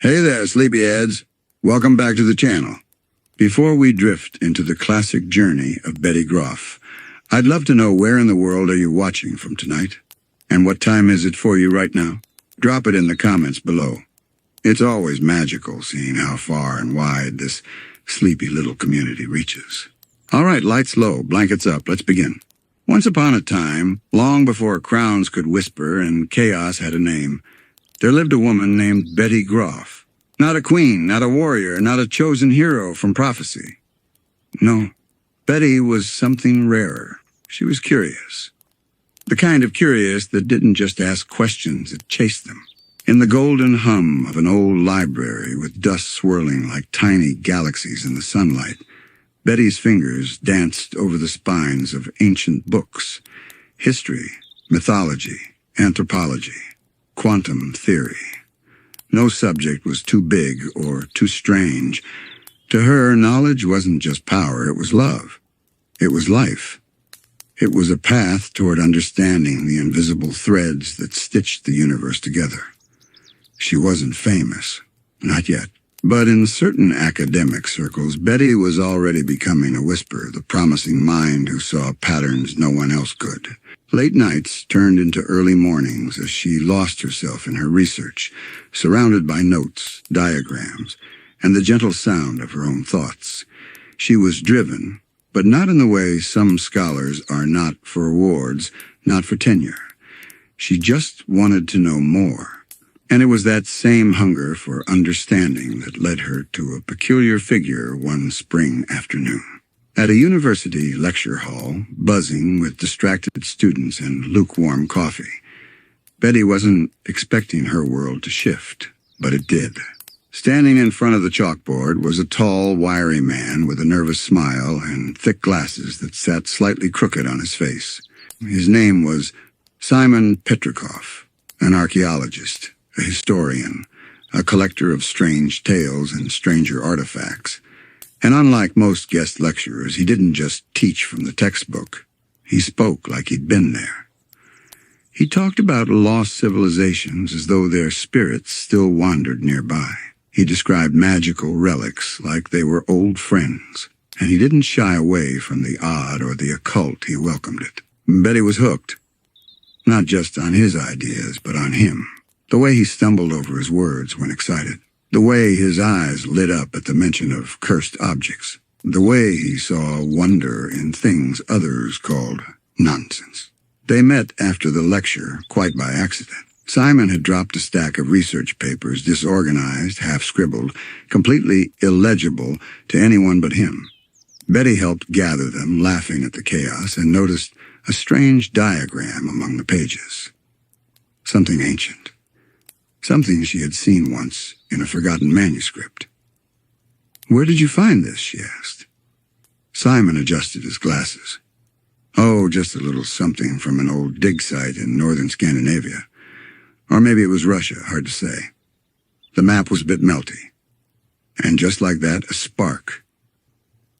Hey there, sleepyheads. Welcome back to the channel. Before we drift into the classic journey of Betty Grof, I'd love to know where in the world are you watching from tonight? And what time is it for you right now? Drop it in the comments below. It's always magical seeing how far and wide this sleepy little community reaches. All right, lights low, blankets up, let's begin. Once upon a time, long before crowns could whisper and chaos had a name, there lived a woman named Betty Grof. Not a queen, not a warrior, not a chosen hero from prophecy. No, Betty was something rarer. She was curious. The kind of curious that didn't just ask questions, it chased them. In the golden hum of an old library with dust swirling like tiny galaxies in the sunlight, Betty's fingers danced over the spines of ancient books, history, mythology, anthropology, quantum theory. No subject was too big or too strange. To her, knowledge wasn't just power, it was love. It was life. It was a path toward understanding the invisible threads that stitched the universe together. She wasn't famous, not yet. But in certain academic circles, Betty was already becoming a whisper, the promising mind who saw patterns no one else could. Late nights turned into early mornings as she lost herself in her research, surrounded by notes, diagrams, and the gentle sound of her own thoughts. She was driven, but not in the way some scholars are not for awards, not for tenure. She just wanted to know more. And it was that same hunger for understanding that led her to a peculiar figure one spring afternoon. At a university lecture hall, buzzing with distracted students and lukewarm coffee, Betty wasn't expecting her world to shift, but it did. Standing in front of the chalkboard was a tall, wiry man with a nervous smile and thick glasses that sat slightly crooked on his face. His name was Simon Petrikov, an archaeologist, a historian, a collector of strange tales and stranger artifacts. And unlike most guest lecturers, he didn't just teach from the textbook. He spoke like he'd been there. He talked about lost civilizations as though their spirits still wandered nearby. He described magical relics like they were old friends, and he didn't shy away from the odd or the occult. He welcomed it. Betty was hooked, not just on his ideas, but on him. The way he stumbled over his words when excited. The way his eyes lit up at the mention of cursed objects. The way he saw wonder in things others called nonsense. They met after the lecture, quite by accident. Simon had dropped a stack of research papers, disorganized, half-scribbled, completely illegible to anyone but him. Betty helped gather them, laughing at the chaos, and noticed a strange diagram among the pages. Something ancient. Something she had seen once in a forgotten manuscript. "Where did you find this?" she asked. Simon adjusted his glasses. "Oh, just a little something from an old dig site in northern Scandinavia. Or maybe it was Russia, hard to say. The map was a bit melty." And just like that, a spark.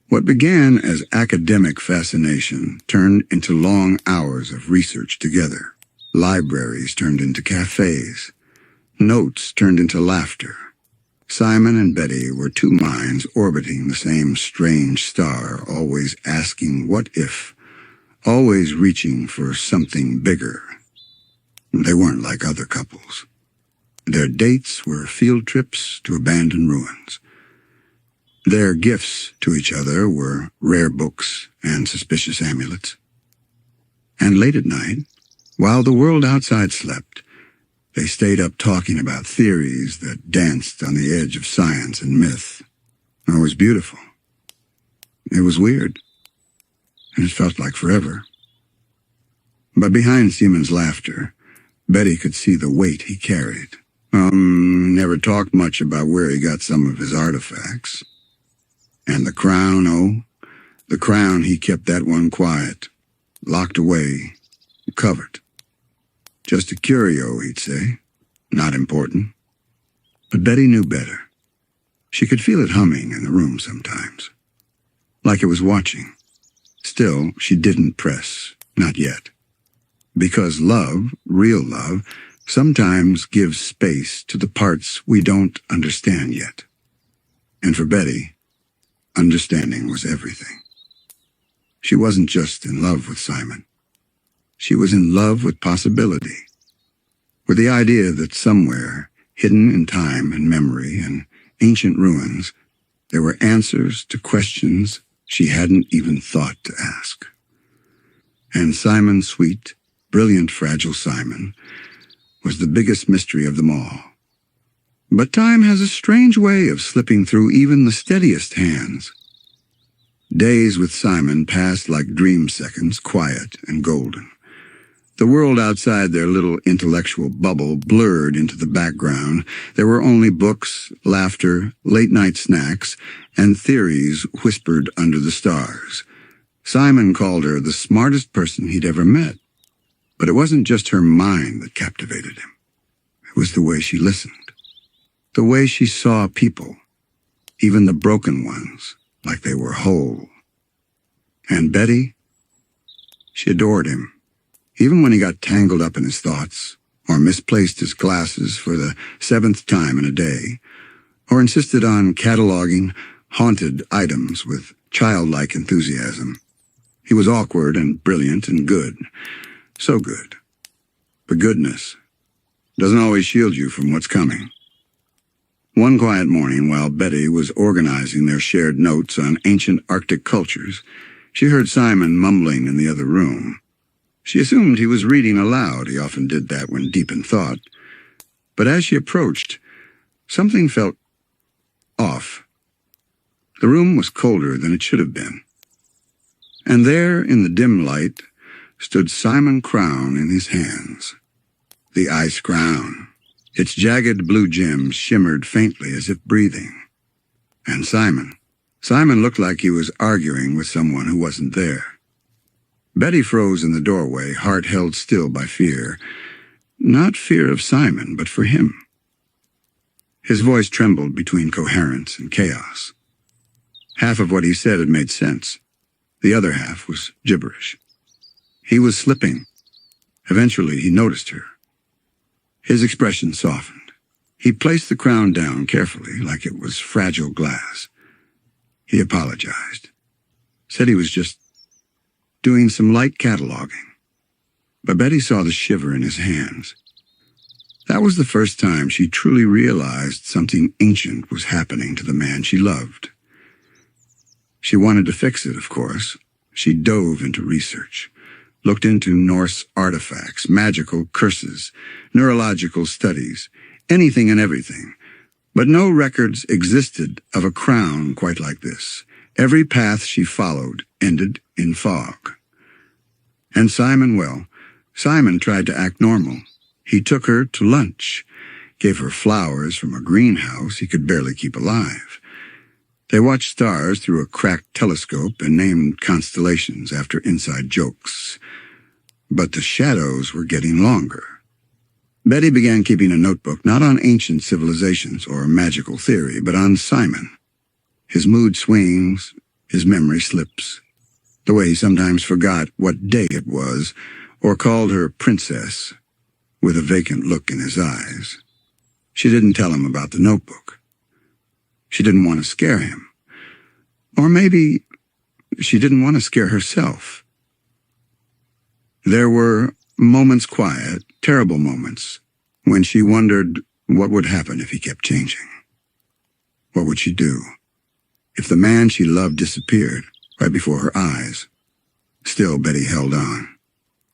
What began as academic fascination turned into long hours of research together. Libraries turned into cafes. Notes turned into laughter. Simon and Betty were two minds orbiting the same strange star, always asking what if, always reaching for something bigger. They weren't like other couples. Their dates were field trips to abandoned ruins. Their gifts to each other were rare books and suspicious amulets. And late at night, while the world outside slept, they stayed up talking about theories that danced on the edge of science and myth. It was beautiful. It was weird. And it felt like forever. But behind Simon's laughter, Betty could see the weight he carried. Never talked much about where he got some of his artifacts. And the crown, the crown, he kept that one quiet, locked away, covered. Just a curio, he'd say. Not important. But Betty knew better. She could feel it humming in the room sometimes. Like it was watching. Still, she didn't press. Not yet. Because love, real love, sometimes gives space to the parts we don't understand yet. And for Betty, understanding was everything. She wasn't just in love with Simon. She was in love with possibility, with the idea that somewhere, hidden in time and memory and ancient ruins, there were answers to questions she hadn't even thought to ask. And Simon, sweet, brilliant, fragile Simon, was the biggest mystery of them all. But time has a strange way of slipping through even the steadiest hands. Days with Simon passed like dream seconds, quiet and golden. The world outside their little intellectual bubble blurred into the background. There were only books, laughter, late-night snacks, and theories whispered under the stars. Simon called her the smartest person he'd ever met. But it wasn't just her mind that captivated him. It was the way she listened. The way she saw people, even the broken ones, like they were whole. And Betty, she adored him. Even when he got tangled up in his thoughts, or misplaced his glasses for the 7th time in a day, or insisted on cataloging haunted items with childlike enthusiasm. He was awkward and brilliant and good. So good. But goodness doesn't always shield you from what's coming. One quiet morning, while Betty was organizing their shared notes on ancient Arctic cultures, she heard Simon mumbling in the other room. She assumed he was reading aloud. He often did that when deep in thought. But as she approached, something felt off. The room was colder than it should have been. And there, in the dim light, stood Simon Crown in his hands. The ice crown. Its jagged blue gems shimmered faintly as if breathing. And Simon looked like he was arguing with someone who wasn't there. Betty froze in the doorway, heart held still by fear. Not fear of Simon, but for him. His voice trembled between coherence and chaos. Half of what he said had made sense. The other half was gibberish. He was slipping. Eventually, he noticed her. His expression softened. He placed the crown down carefully, like it was fragile glass. He apologized. Said he was just doing some light cataloging. But Betty saw the shiver in his hands. That was the first time she truly realized something ancient was happening to the man she loved. She wanted to fix it, of course. She dove into research, looked into Norse artifacts, magical curses, neurological studies, anything and everything. But no records existed of a crown quite like this. Every path she followed ended in fog. And Simon, well, Simon tried to act normal. He took her to lunch, gave her flowers from a greenhouse he could barely keep alive. They watched stars through a cracked telescope and named constellations after inside jokes. But the shadows were getting longer. Betty began keeping a notebook not on ancient civilizations or magical theory, but on Simon. His mood swings, his memory slips, the way he sometimes forgot what day it was, or called her princess, with a vacant look in his eyes. She didn't tell him about the notebook. She didn't want to scare him. Or maybe she didn't want to scare herself. There were moments quiet, terrible moments, when she wondered what would happen if he kept changing. What would she do if the man she loved disappeared right before her eyes? Still, Betty held on,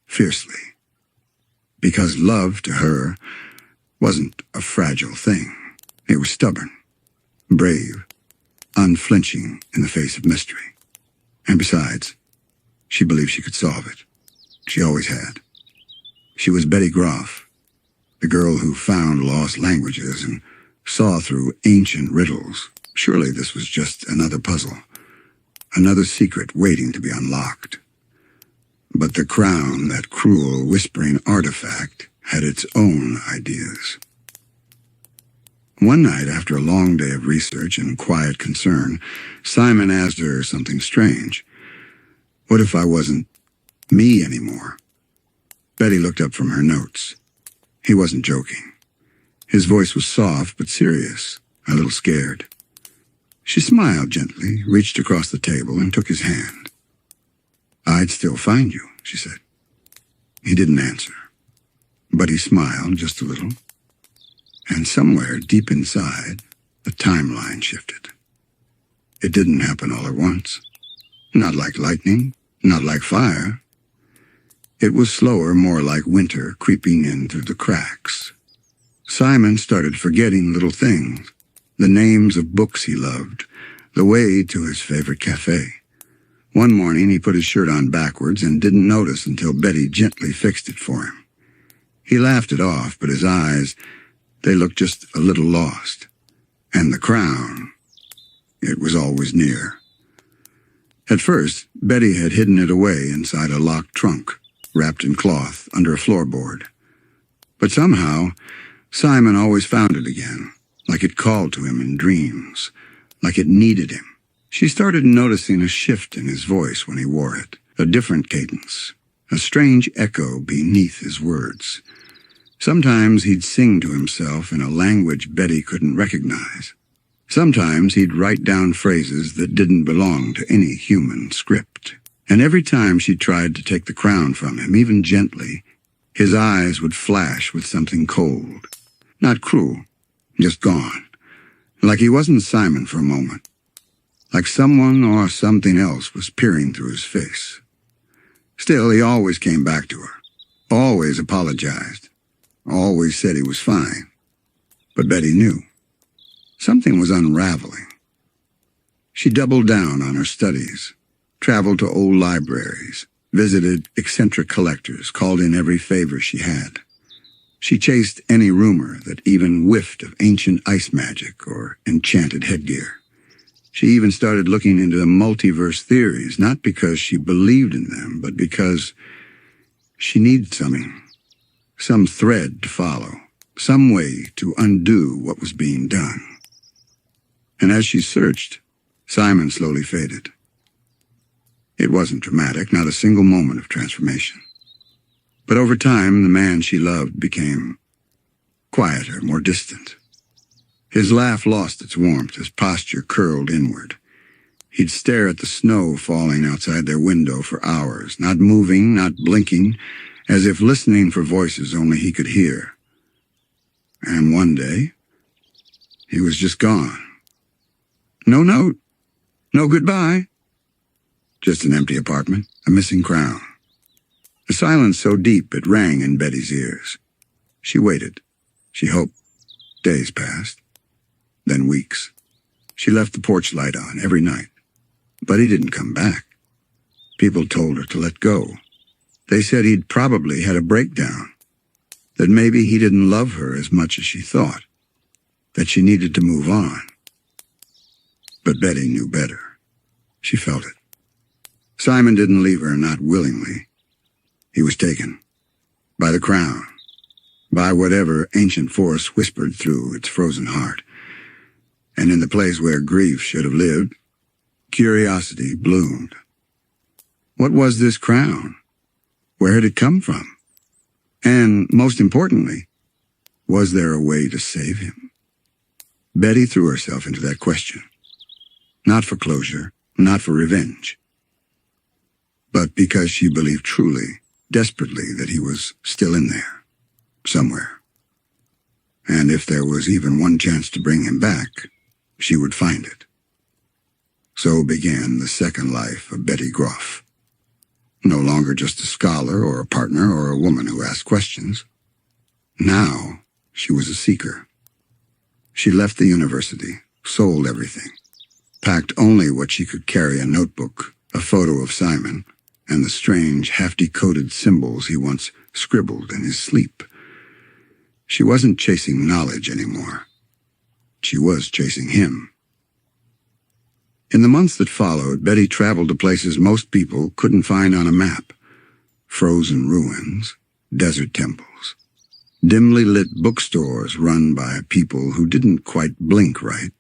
fiercely, because love to her wasn't a fragile thing. It was stubborn, brave, unflinching in the face of mystery. And besides, she believed she could solve it. She always had. She was Betty Grof, the girl who found lost languages and saw through ancient riddles. Surely this was just another puzzle, another secret waiting to be unlocked. But the crown, that cruel, whispering artifact, had its own ideas. One night, after a long day of research and quiet concern, Simon asked her something strange. What if I wasn't me anymore? Betty looked up from her notes. He wasn't joking. His voice was soft but serious, a little scared. She smiled gently, reached across the table, and took his hand. "I'd still find you," she said. He didn't answer, but he smiled just a little. And somewhere deep inside, the timeline shifted. It didn't happen all at once. Not like lightning, not like fire. It was slower, more like winter creeping in through the cracks. Simon started forgetting little things, the names of books he loved, the way to his favorite cafe. One morning he put his shirt on backwards and didn't notice until Betty gently fixed it for him. He laughed it off, but his eyes, they looked just a little lost. And the crown, it was always near. At first, Betty had hidden it away inside a locked trunk, wrapped in cloth under a floorboard. But somehow, Simon always found it again, like it called to him in dreams, like it needed him. She started noticing a shift in his voice when he wore it, a different cadence, a strange echo beneath his words. Sometimes he'd sing to himself in a language Betty couldn't recognize. Sometimes he'd write down phrases that didn't belong to any human script. And every time she tried to take the crown from him, even gently, his eyes would flash with something cold. Not cruel, just gone. Like he wasn't Simon for a moment. Like someone or something else was peering through his face. Still, he always came back to her. Always apologized. Always said he was fine. But Betty knew. Something was unraveling. She doubled down on her studies, traveled to old libraries, visited eccentric collectors, called in every favor she had. She chased any rumor that even whiffed of ancient ice magic or enchanted headgear. She even started looking into the multiverse theories, not because she believed in them, but because she needed something, some thread to follow, some way to undo what was being done. And as she searched, Simon slowly faded. It wasn't dramatic, not a single moment of transformation. But over time, the man she loved became quieter, more distant. His laugh lost its warmth, his posture curled inward. He'd stare at the snow falling outside their window for hours, not moving, not blinking, as if listening for voices only he could hear. And one day, he was just gone. No note, no goodbye. Just an empty apartment, a missing crown. A silence so deep it rang in Betty's ears. She waited. She hoped. Days passed. Then weeks. She left the porch light on every night. But he didn't come back. People told her to let go. They said he'd probably had a breakdown. That maybe he didn't love her as much as she thought. That she needed to move on. But Betty knew better. She felt it. Simon didn't leave her, not willingly. He was taken. By the crown. By whatever ancient force whispered through its frozen heart. And in the place where grief should have lived, curiosity bloomed. What was this crown? Where had it come from? And, most importantly, was there a way to save him? Betty threw herself into that question. Not for closure, not for revenge. But because she believed truly, desperately, that he was still in there, somewhere. And if there was even one chance to bring him back, she would find it. So began the second life of Betty Grof. No longer just a scholar or a partner or a woman who asked questions. Now she was a seeker. She left the university, sold everything, packed only what she could carry: a notebook, a photo of Simon, and the strange, half-decoded symbols he once scribbled in his sleep. She wasn't chasing knowledge anymore. She was chasing him. In the months that followed, Betty traveled to places most people couldn't find on a map. Frozen ruins, desert temples, dimly lit bookstores run by people who didn't quite blink right.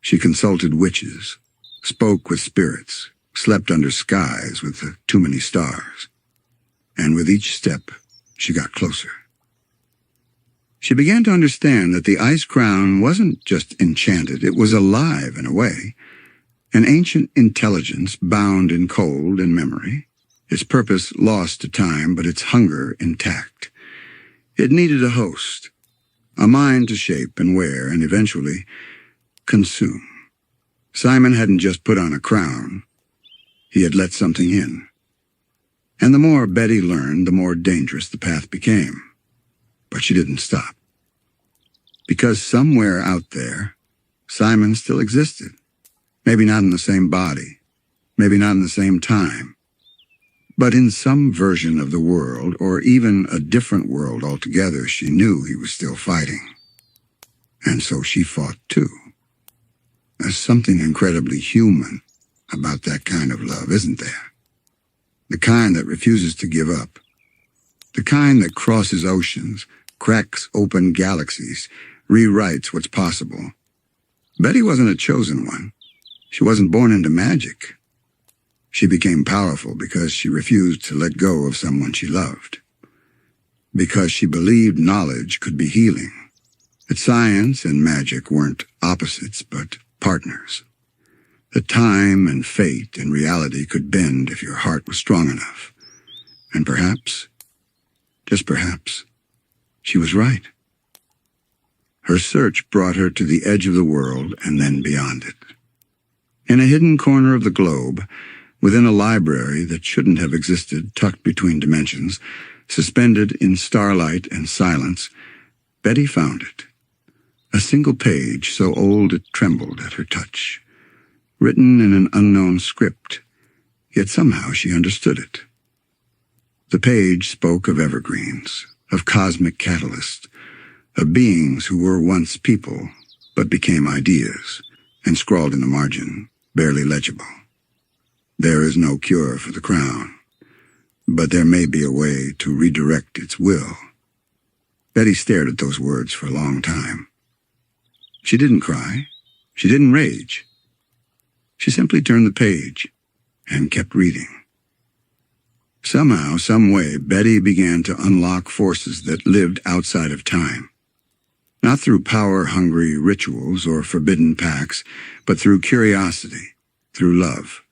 She consulted witches, spoke with spirits, slept under skies with too many stars. And with each step, she got closer. She began to understand that the ice crown wasn't just enchanted, it was alive in a way, an ancient intelligence bound in cold and memory, its purpose lost to time, but its hunger intact. It needed a host, a mind to shape and wear and eventually consume. Simon hadn't just put on a crown, he had let something in. And the more Betty learned, the more dangerous the path became. But she didn't stop. Because somewhere out there, Simon still existed. Maybe not in the same body, maybe not in the same time, but in some version of the world, or even a different world altogether, she knew he was still fighting. And so she fought too. There's something incredibly human about that kind of love, isn't there? The kind that refuses to give up. The kind that crosses oceans, cracks open galaxies, rewrites what's possible. Betty wasn't a chosen one. She wasn't born into magic. She became powerful because she refused to let go of someone she loved. Because she believed knowledge could be healing. That science and magic weren't opposites, but partners. That time and fate and reality could bend if your heart was strong enough. And perhaps, just perhaps, she was right. Her search brought her to the edge of the world and then beyond it. In a hidden corner of the globe, within a library that shouldn't have existed, tucked between dimensions, suspended in starlight and silence, Betty found it. A single page so old it trembled at her touch. Written in an unknown script, yet somehow she understood it. The page spoke of evergreens, of cosmic catalysts, of beings who were once people, but became ideas, and scrawled in the margin, barely legible. There is no cure for the crown, but there may be a way to redirect its will. Betty stared at those words for a long time. She didn't cry. She didn't rage. She simply turned the page and kept reading. Somehow, some way, Betty began to unlock forces that lived outside of time. Not through power-hungry rituals or forbidden pacts, but through curiosity, through love,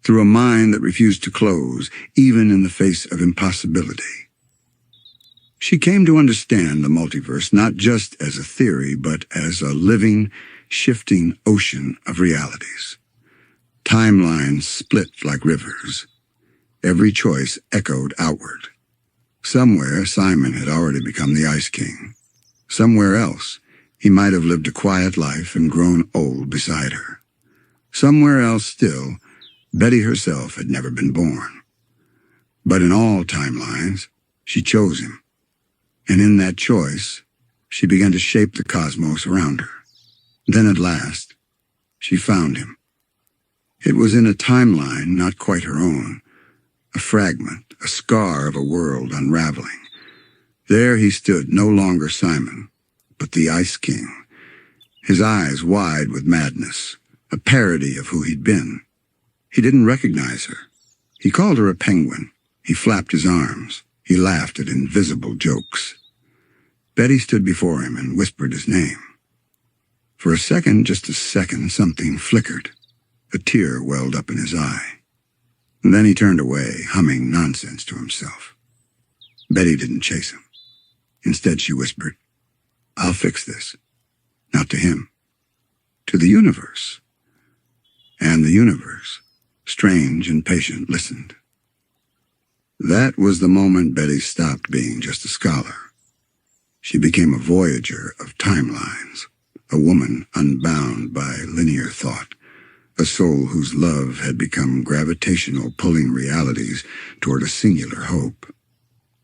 through a mind that refused to close, even in the face of impossibility. She came to understand the multiverse not just as a theory, but as a living, shifting ocean of realities. Timelines split like rivers. Every choice echoed outward. Somewhere, Simon had already become the Ice King. Somewhere else, he might have lived a quiet life and grown old beside her. Somewhere else still, Betty herself had never been born. But in all timelines, she chose him. And in that choice, she began to shape the cosmos around her. Then at last, she found him. It was in a timeline not quite her own, a fragment, a scar of a world unraveling. There he stood, no longer Simon, but the Ice King, his eyes wide with madness, a parody of who he'd been. He didn't recognize her. He called her a penguin. He flapped his arms. He laughed at invisible jokes. Betty stood before him and whispered his name. For a second, just a second, something flickered. A tear welled up in his eye. And then he turned away, humming nonsense to himself. Betty didn't chase him. Instead, she whispered, "I'll fix this." Not to him, to the universe. And the universe, strange and patient, listened. That was the moment Betty stopped being just a scholar. She became a voyager of timelines, a woman unbound by linear thought, a soul whose love had become gravitational, pulling realities toward a singular hope.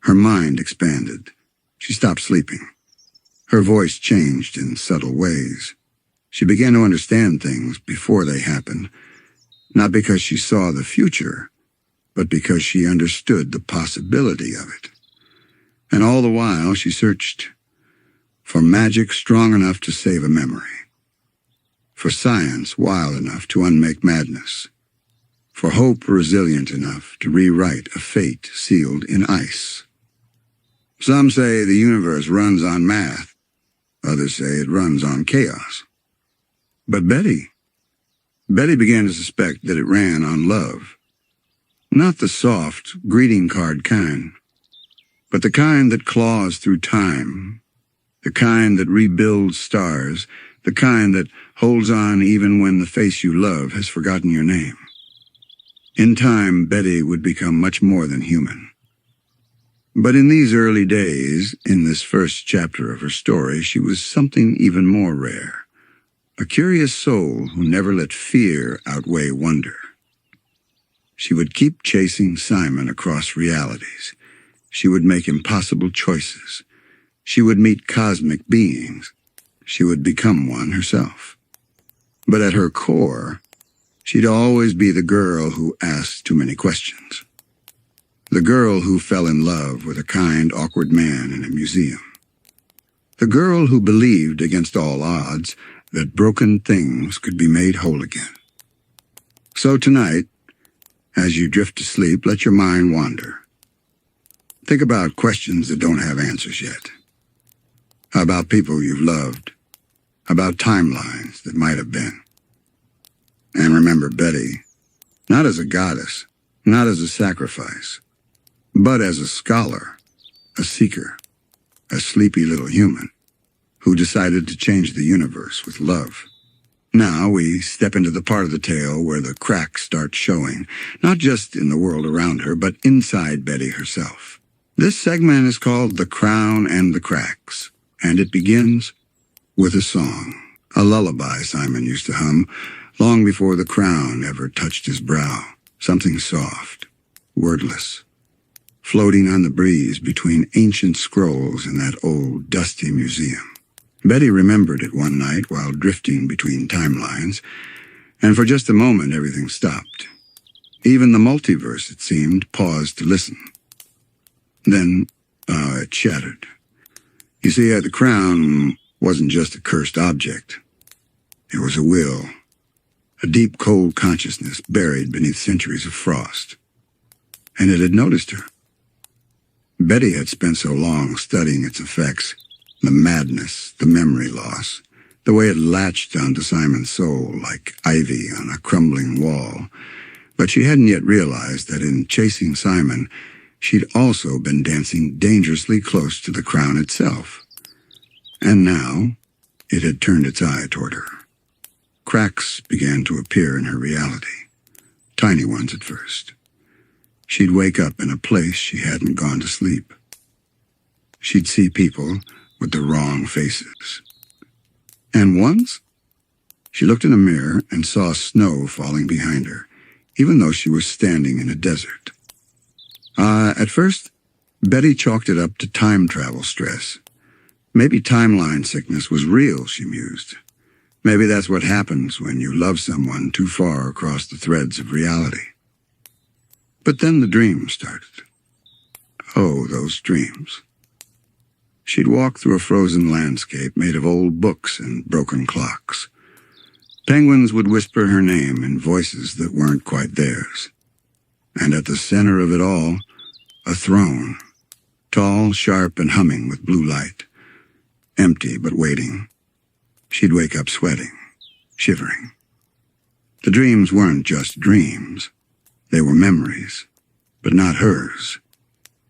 Her mind expanded. She stopped sleeping. Her voice changed in subtle ways. She began to understand things before they happened, not because she saw the future, but because she understood the possibility of it. And all the while she searched for magic strong enough to save a memory, for science wild enough to unmake madness, for hope resilient enough to rewrite a fate sealed in ice. Some say the universe runs on math. Others say it runs on chaos. But Betty began to suspect that it ran on love. Not the soft, greeting card kind, but the kind that claws through time, the kind that rebuilds stars, the kind that holds on even when the face you love has forgotten your name. In time, Betty would become much more than human. But in these early days, in this first chapter of her story, she was something even more rare. A curious soul who never let fear outweigh wonder. She would keep chasing Simon across realities. She would make impossible choices. She would meet cosmic beings. She would become one herself. But at her core, she'd always be the girl who asked too many questions. The girl who fell in love with a kind, awkward man in a museum. The girl who believed against all odds that broken things could be made whole again. So tonight, as you drift to sleep, let your mind wander. Think about questions that don't have answers yet. About people you've loved. About timelines that might have been. And remember Betty, not as a goddess, not as a sacrifice, but as a scholar, a seeker, a sleepy little human who decided to change the universe with love. Now we step into the part of the tale where the cracks start showing, not just in the world around her, but inside Betty herself. This segment is called The Crown and the Cracks, and it begins with a song, a lullaby Simon used to hum long before the crown ever touched his brow, something soft, wordless, floating on the breeze between ancient scrolls in that old, dusty museum. Betty remembered it one night while drifting between timelines, and for just a moment everything stopped. Even the multiverse, it seemed, paused to listen. Then, it shattered. You see, the crown wasn't just a cursed object. It was a will, a deep, cold consciousness buried beneath centuries of frost. And it had noticed her. Betty had spent so long studying its effects, the madness, the memory loss, the way it latched onto Simon's soul like ivy on a crumbling wall. But she hadn't yet realized that in chasing Simon, she'd also been dancing dangerously close to the crown itself. And now, it had turned its eye toward her. Cracks began to appear in her reality, tiny ones at first. She'd wake up in a place she hadn't gone to sleep. She'd see people with the wrong faces. And once, she looked in a mirror and saw snow falling behind her, even though she was standing in a desert. At first, Betty chalked it up to time travel stress. Maybe timeline sickness was real, she mused. Maybe that's what happens when you love someone too far across the threads of reality. But then the dreams started. Oh, those dreams. She'd walk through a frozen landscape made of old books and broken clocks. Penguins would whisper her name in voices that weren't quite theirs. And at the center of it all, a throne, tall, sharp, and humming with blue light. Empty, but waiting. She'd wake up sweating, shivering. The dreams weren't just dreams. They were memories, but not hers.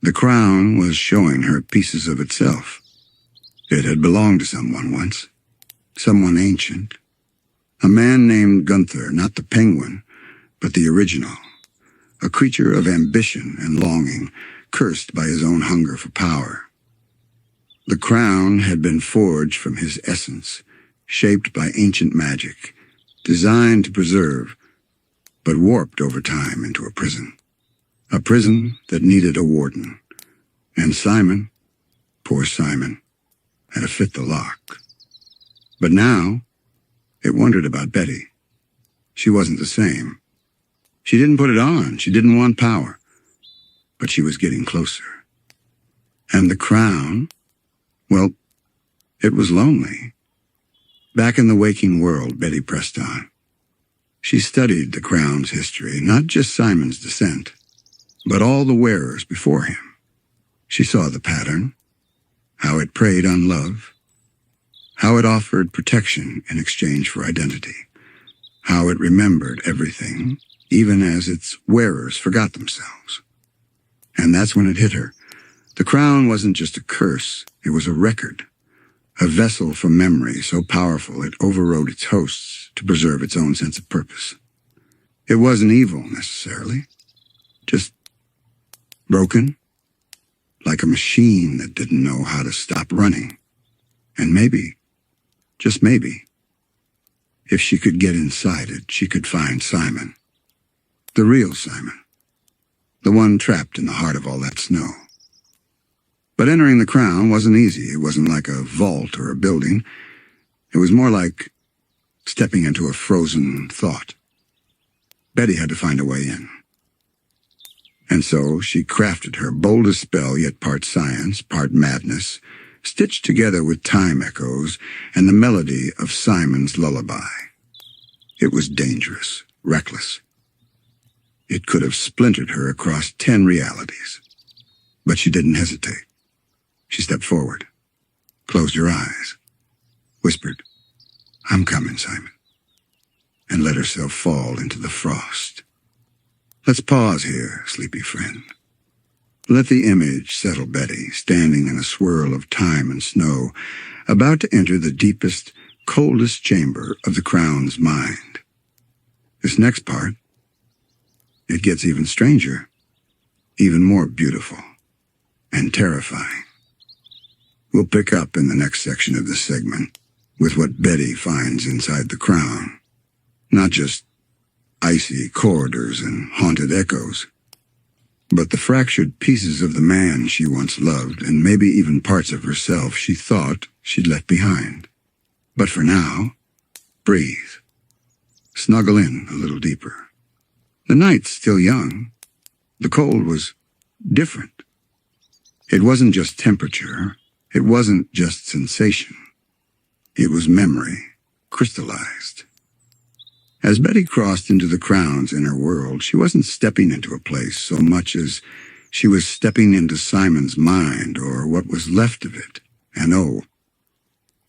The crown was showing her pieces of itself. It had belonged to someone once, someone ancient. A man named Gunther, not the penguin, but the original. A creature of ambition and longing, cursed by his own hunger for power. The crown had been forged from his essence, shaped by ancient magic, designed to preserve, but warped over time into a prison. A prison that needed a warden. And Simon, poor Simon, had to fit the lock. But now, it wondered about Betty. She wasn't the same. She didn't put it on. She didn't want power. But she was getting closer. And the crown, well, it was lonely. Back in the waking world, Betty pressed on. She studied the crown's history, not just Simon's descent, but all the wearers before him. She saw the pattern, how it preyed on love, how it offered protection in exchange for identity, how it remembered everything, even as its wearers forgot themselves. And that's when it hit her. The crown wasn't just a curse, it was a record, a vessel for memory so powerful it overrode its hosts to preserve its own sense of purpose. It wasn't evil, necessarily, just broken, like a machine that didn't know how to stop running. And maybe, just maybe, if she could get inside it, she could find Simon. The real Simon. The one trapped in the heart of all that snow. But entering the crown wasn't easy. It wasn't like a vault or a building. It was more like stepping into a frozen thought. Betty had to find a way in. And so she crafted her boldest spell, yet part science, part madness, stitched together with time echoes and the melody of Simon's lullaby. It was dangerous, reckless. It could have splintered her across 10 realities. But she didn't hesitate. She stepped forward, closed her eyes, whispered, "I'm coming, Simon," and let herself fall into the frost. Let's pause here, sleepy friend. Let the image settle Betty, standing in a swirl of time and snow, about to enter the deepest, coldest chamber of the crown's mind. This next part, it gets even stranger, even more beautiful, and terrifying. We'll pick up in the next section of this segment with what Betty finds inside the crown. Not just icy corridors and haunted echoes, but the fractured pieces of the man she once loved, and maybe even parts of herself she thought she'd left behind. But for now, breathe. Snuggle in a little deeper. The night's still young. The cold was different. It wasn't just temperature. It wasn't just sensation. It was memory, crystallized. As Betty crossed into the crown's inner world, she wasn't stepping into a place so much as she was stepping into Simon's mind, or what was left of it. And oh,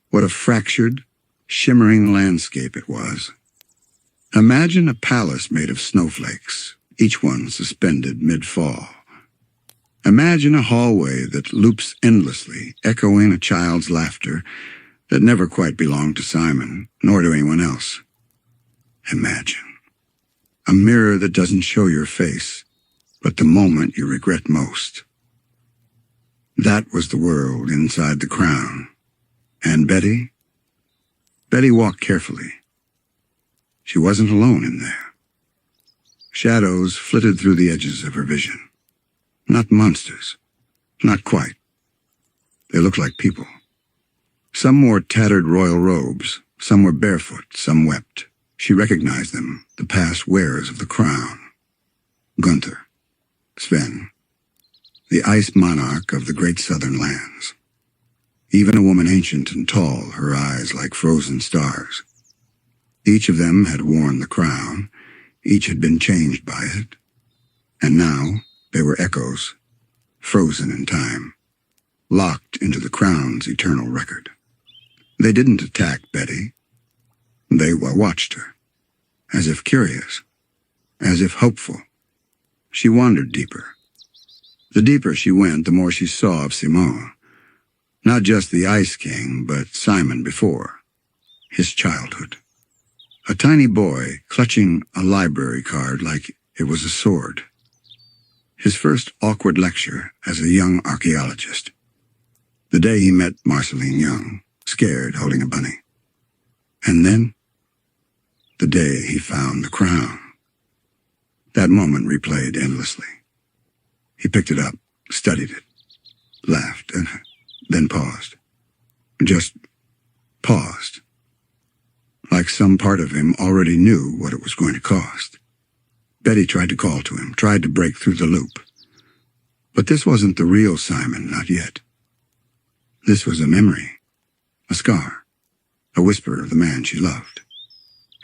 what a fractured, shimmering landscape it was. Imagine a palace made of snowflakes, each one suspended mid-fall. Imagine a hallway that loops endlessly, echoing a child's laughter that never quite belonged to Simon, nor to anyone else. Imagine a mirror that doesn't show your face, but the moment you regret most. That was the world inside the crown. And Betty walked carefully. She wasn't alone in there. Shadows flitted through the edges of her vision. Not monsters. Not quite. They looked like people. Some wore tattered royal robes. Some were barefoot. Some wept. She recognized them, the past wearers of the crown. Gunther, Sven, the ice monarch of the great southern lands. Even a woman ancient and tall, her eyes like frozen stars. Each of them had worn the crown. Each had been changed by it. And now they were echoes, frozen in time, locked into the crown's eternal record. They didn't attack Betty. They watched her, as if curious, as if hopeful. She wandered deeper. The deeper she went, the more she saw of Simon. Not just the Ice King, but Simon before. His childhood. A tiny boy clutching a library card like it was a sword. His first awkward lecture as a young archaeologist. The day he met Marceline Young, scared, holding a bunny. And then, the day he found the crown. That moment replayed endlessly. He picked it up, studied it, laughed, and then paused. Just paused. Like some part of him already knew what it was going to cost. Betty tried to call to him, tried to break through the loop. But this wasn't the real Simon, not yet. This was a memory, a scar, a whisper of the man she loved.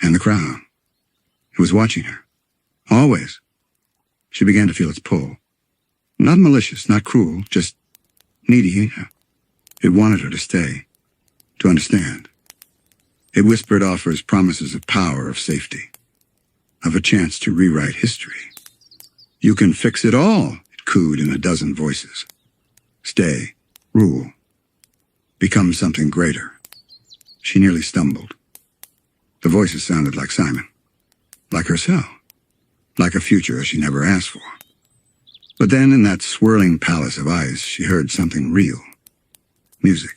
And the crown. It was watching her. Always. She began to feel its pull. Not malicious, not cruel, just Needy, it wanted her to stay, to understand. It whispered offers promises of power, of safety, of a chance to rewrite history. You can fix it all, it cooed in a dozen voices. Stay, rule, become something greater. She nearly stumbled. The voices sounded like Simon, like herself, like a future she never asked for. But then in that swirling palace of ice, she heard something real. Music.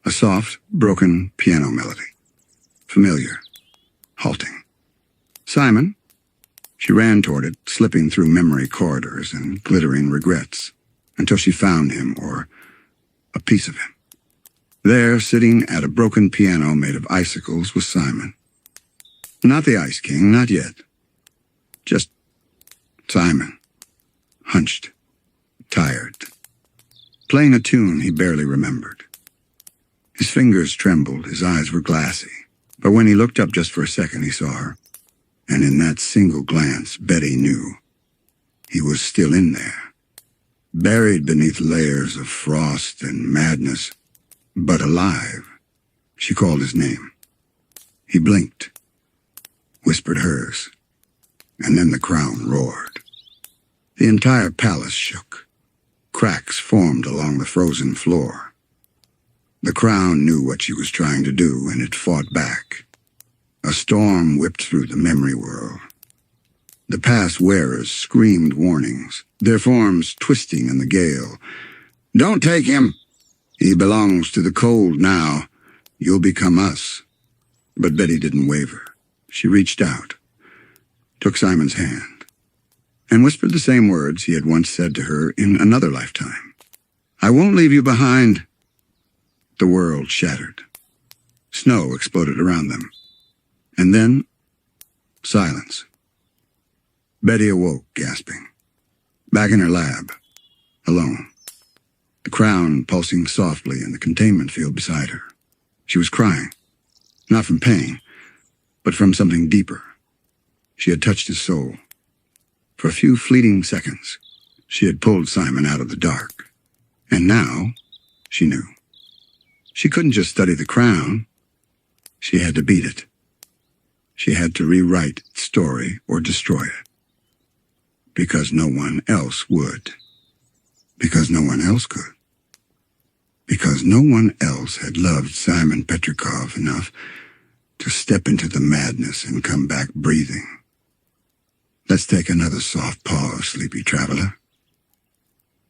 A soft, broken piano melody. Familiar. Halting. Simon. She ran toward it, slipping through memory corridors and glittering regrets, until she found him, or a piece of him. There, sitting at a broken piano made of icicles, was Simon. Not the Ice King, not yet. Just Simon. Hunched. Tired. Playing a tune he barely remembered. His fingers trembled, his eyes were glassy. But when he looked up just for a second, he saw her. And in that single glance, Betty knew. He was still in there. Buried beneath layers of frost and madness, but alive. She called his name. He blinked, whispered hers, and then the crown roared. The entire palace shook. Cracks formed along the frozen floor. The crown knew what she was trying to do, and it fought back. A storm whipped through the memory world. The past wearers screamed warnings, their forms twisting in the gale. Don't take him! He belongs to the cold now. You'll become us. But Betty didn't waver. She reached out, took Simon's hand, and whispered the same words he had once said to her in another lifetime. I won't leave you behind. The world shattered. Snow exploded around them. And then, silence. Betty awoke, gasping. Back in her lab, alone. The crown pulsing softly in the containment field beside her. She was crying, not from pain, but from something deeper. She had touched his soul. For a few fleeting seconds, she had pulled Simon out of the dark. And now, she knew. She couldn't just study the crown. She had to beat it. She had to rewrite its story or destroy it. Because no one else would. Because no one else could. Because no one else had loved Simon Petrikov enough to step into the madness and come back breathing. Let's take another soft pause, sleepy traveler.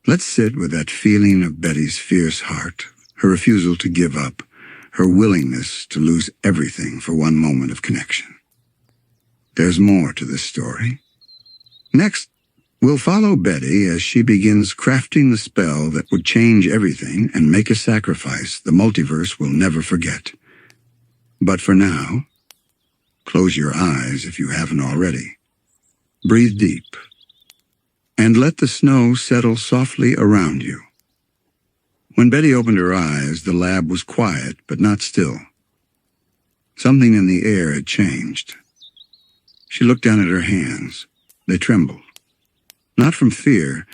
Let's sit with that feeling of Betty's fierce heart, her refusal to give up, her willingness to lose everything for one moment of connection. There's more to this story. Next, we'll follow Betty as she begins crafting the spell that would change everything and make a sacrifice the multiverse will never forget. But for now, close your eyes if you haven't already. Breathe deep, and let the snow settle softly around you. When Betty opened her eyes, the lab was quiet, but not still. Something in the air had changed. She looked down at her hands. They trembled. Not from fear,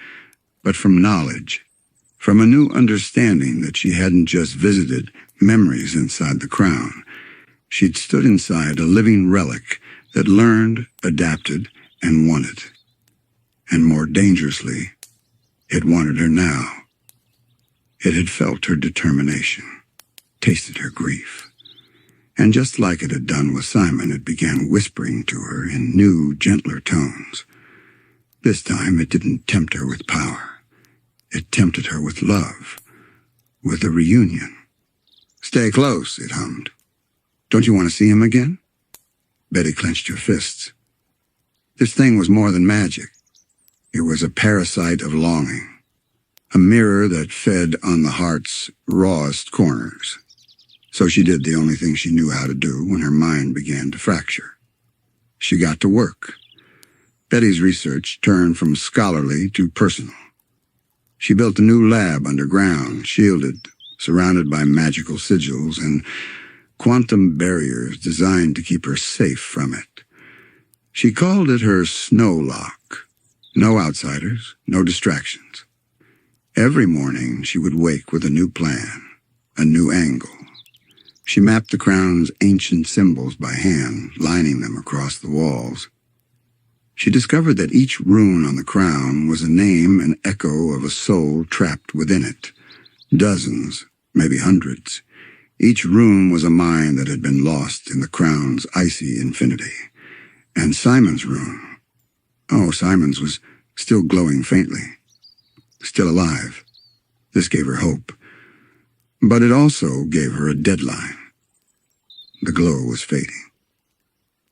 but from knowledge, from a new understanding that she hadn't just visited memories inside the crown. She'd stood inside a living relic that learned, adapted, and wanted. And more dangerously, it wanted her now. It had felt her determination, tasted her grief. And just like it had done with Simon, it began whispering to her in new, gentler tones. This time it didn't tempt her with power. It tempted her with love, with a reunion. Stay close, it hummed. Don't you want to see him again? Betty clenched her fists. This thing was more than magic. It was a parasite of longing, a mirror that fed on the heart's rawest corners. So she did the only thing she knew how to do when her mind began to fracture. She got to work. Betty's research turned from scholarly to personal. She built a new lab underground, shielded, surrounded by magical sigils and quantum barriers designed to keep her safe from it. She called it her snow lock. No outsiders, no distractions. Every morning she would wake with a new plan, a new angle. She mapped the crown's ancient symbols by hand, lining them across the walls. She discovered that each rune on the crown was a name and echo of a soul trapped within it. Dozens, maybe hundreds. Each rune was a mind that had been lost in the crown's icy infinity. And Simon's rune. Oh, Simon's was still glowing faintly. Still alive. This gave her hope. But it also gave her a deadline. The glow was fading.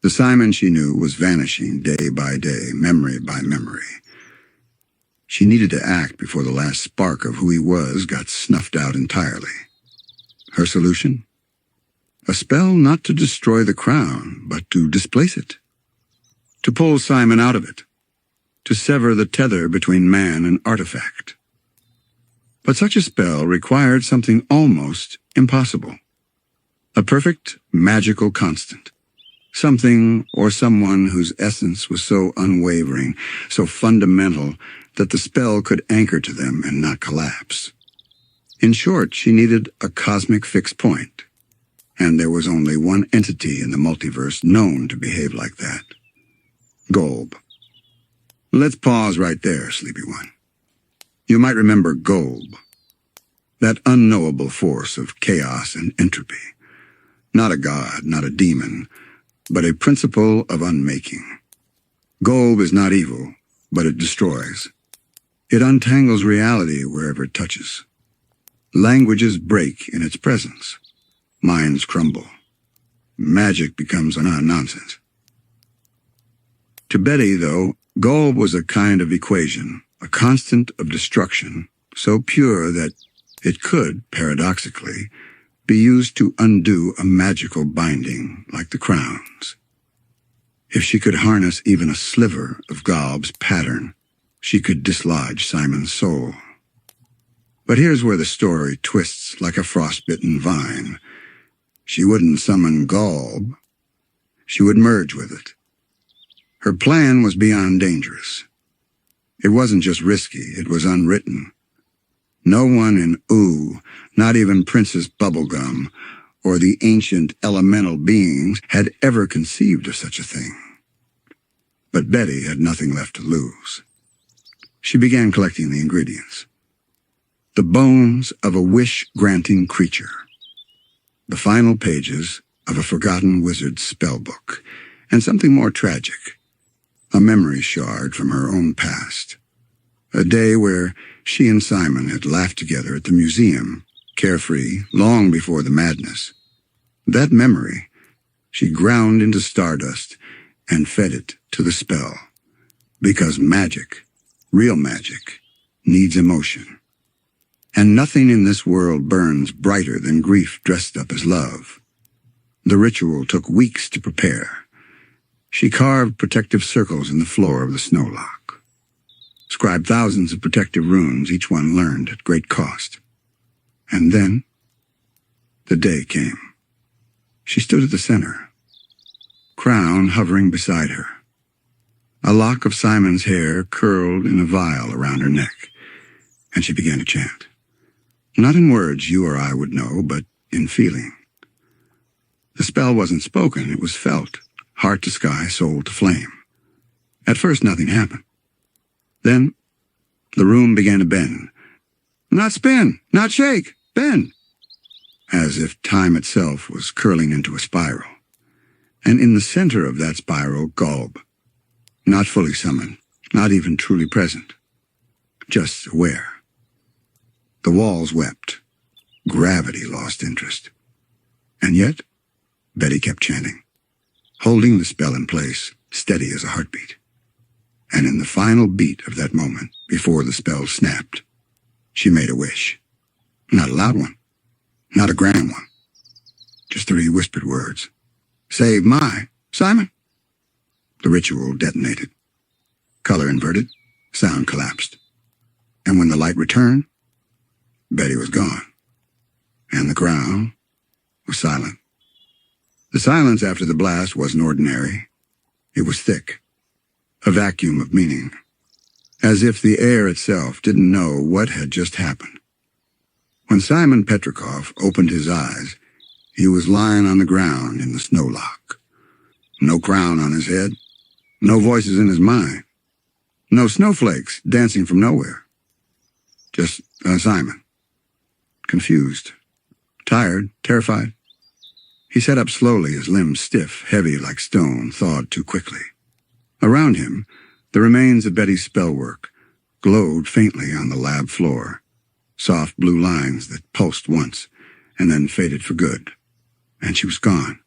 The Simon she knew was vanishing day by day, memory by memory. She needed to act before the last spark of who he was got snuffed out entirely. Her solution? A spell not to destroy the crown, but to displace it. To pull Simon out of it. To sever the tether between man and artifact. But such a spell required something almost impossible. A perfect, magical constant. Something or someone whose essence was so unwavering, so fundamental, that the spell could anchor to them and not collapse. In short, she needed a cosmic fixed point. And there was only one entity in the multiverse known to behave like that. Golb. Let's pause right there, Sleepy One. You might remember Golb. That unknowable force of chaos and entropy. Not a god, not a demon, but a principle of unmaking. Golb is not evil, but it destroys. It untangles reality wherever it touches. Languages break in its presence. Minds crumble. Magic becomes nonsense. To Betty, though, Golb was a kind of equation, a constant of destruction, so pure that it could, paradoxically, be used to undo a magical binding like the crown's. If she could harness even a sliver of Golb's pattern, she could dislodge Simon's soul. But here's where the story twists like a frostbitten vine. She wouldn't summon Golb. She would merge with it. Her plan was beyond dangerous. It wasn't just risky, it was unwritten. No one in Ooh, not even Princess Bubblegum, or the ancient elemental beings had ever conceived of such a thing. But Betty had nothing left to lose. She began collecting the ingredients. The bones of a wish-granting creature. The final pages of a forgotten wizard's spellbook, and something more tragic. A memory shard from her own past. A day where she and Simon had laughed together at the museum, carefree, long before the madness. That memory, she ground into stardust and fed it to the spell. Because magic, real magic, needs emotion. And nothing in this world burns brighter than grief dressed up as love. The ritual took weeks to prepare. She carved protective circles in the floor of the snowlock. Scribed thousands of protective runes, each one learned at great cost. And then, the day came. She stood at the center, crown hovering beside her. A lock of Simon's hair curled in a vial around her neck, and she began to chant. Not in words you or I would know, but in feeling. The spell wasn't spoken, it was felt, heart to sky, soul to flame. At first nothing happened. Then, the room began to bend. Not spin, not shake, bend. As if time itself was curling into a spiral. And in the center of that spiral, Golb. Not fully summoned, not even truly present. Just aware. The walls wept. Gravity lost interest. And yet, Betty kept chanting, holding the spell in place, steady as a heartbeat. And in the final beat of that moment, before the spell snapped, she made a wish. Not a loud one, not a grand one. Just 3 whispered words. Save my Simon. The ritual detonated. Color inverted, sound collapsed. And when the light returned, Betty was gone. And the ground was silent. The silence after the blast wasn't ordinary. It was thick. A vacuum of meaning. as if the air itself didn't know what had just happened. When Simon Petrikov opened his eyes, he was lying on the ground in the snow lock. No crown on his head, no voices in his mind, no snowflakes dancing from nowhere. Just Simon. Confused, tired, terrified. He sat up slowly, his limbs stiff, heavy like stone, thawed too quickly. Around him, the remains of Betty's spellwork glowed faintly on the lab floor, soft blue lines that pulsed once and then faded for good. And she was gone,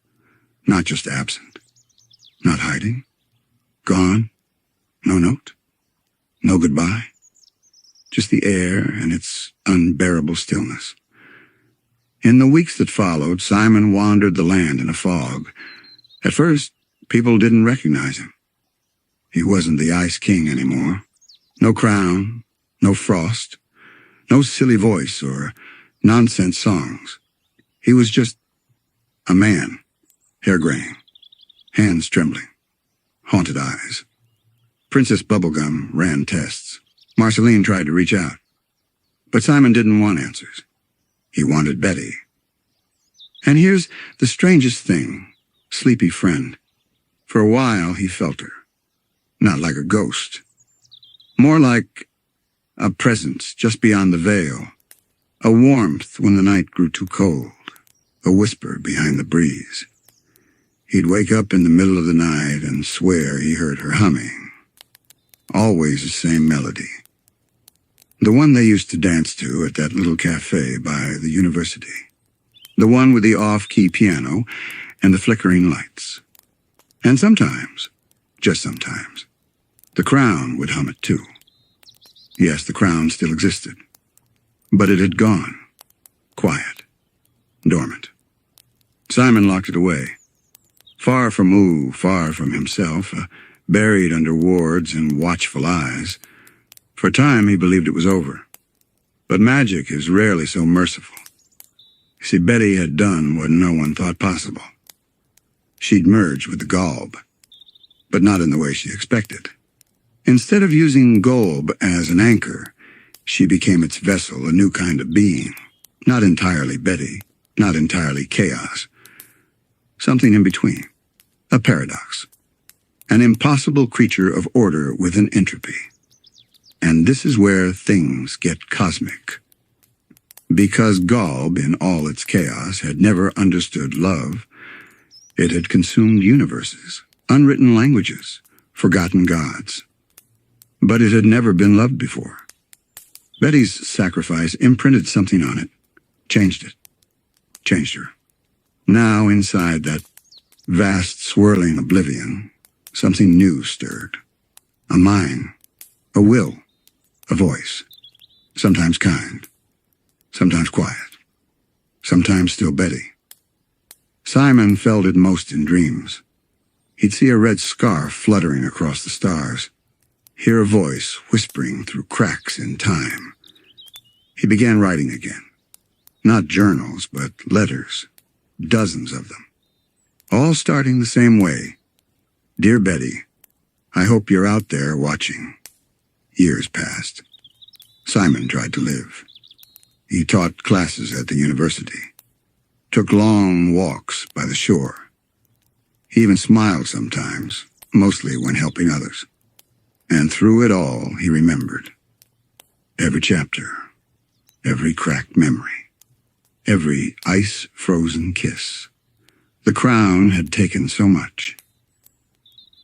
not just absent, not hiding, gone, no note, no goodbye, just the air and its unbearable stillness. In the weeks that followed, Simon wandered the land in a fog. At first, people didn't recognize him. He wasn't the Ice King anymore. No crown, no frost, no silly voice or nonsense songs. He was just a man, hair graying, hands trembling, haunted eyes. Princess Bubblegum ran tests. Marceline tried to reach out. But Simon didn't want answers. He wanted Betty. And here's the strangest thing, sleepy friend. For a while he felt her. Not like a ghost. More like a presence just beyond the veil. A warmth when the night grew too cold. A whisper behind the breeze. He'd wake up in the middle of the night and swear he heard her humming. Always the same melody. The one they used to dance to at that little cafe by the university. The one with the off-key piano and the flickering lights. And sometimes, just sometimes, the Crown would hum it too. Yes, the Crown still existed. But it had gone. Quiet. Dormant. Simon locked it away. Far from Ooh, far from himself, buried under wards and watchful eyes. For a time he believed it was over. But magic is rarely so merciful. You see, Betty had done what no one thought possible. She'd merged with the Golb, but not in the way she expected. Instead of using Golb as an anchor, she became its vessel, a new kind of being. Not entirely Betty, not entirely chaos. Something in between. A paradox. An impossible creature of order with an entropy. And this is where things get cosmic. Because Golb, in all its chaos, had never understood love, it had consumed universes, unwritten languages, forgotten gods. But it had never been loved before. Betty's sacrifice imprinted something on it, changed it, changed her. Now, inside that vast, swirling oblivion, something new stirred. A mind, a will, a voice, sometimes kind, sometimes quiet, sometimes still Betty. Simon felt it most in dreams. He'd see a red scarf fluttering across the stars, hear a voice whispering through cracks in time. He began writing again. Not journals, but letters, dozens of them, all starting the same way. Dear Betty, I hope you're out there watching. Years passed. Simon tried to live. He taught classes at the university, took long walks by the shore. He even smiled sometimes, mostly when helping others. And through it all, he remembered. Every chapter, every cracked memory, every ice-frozen kiss. The Crown had taken so much.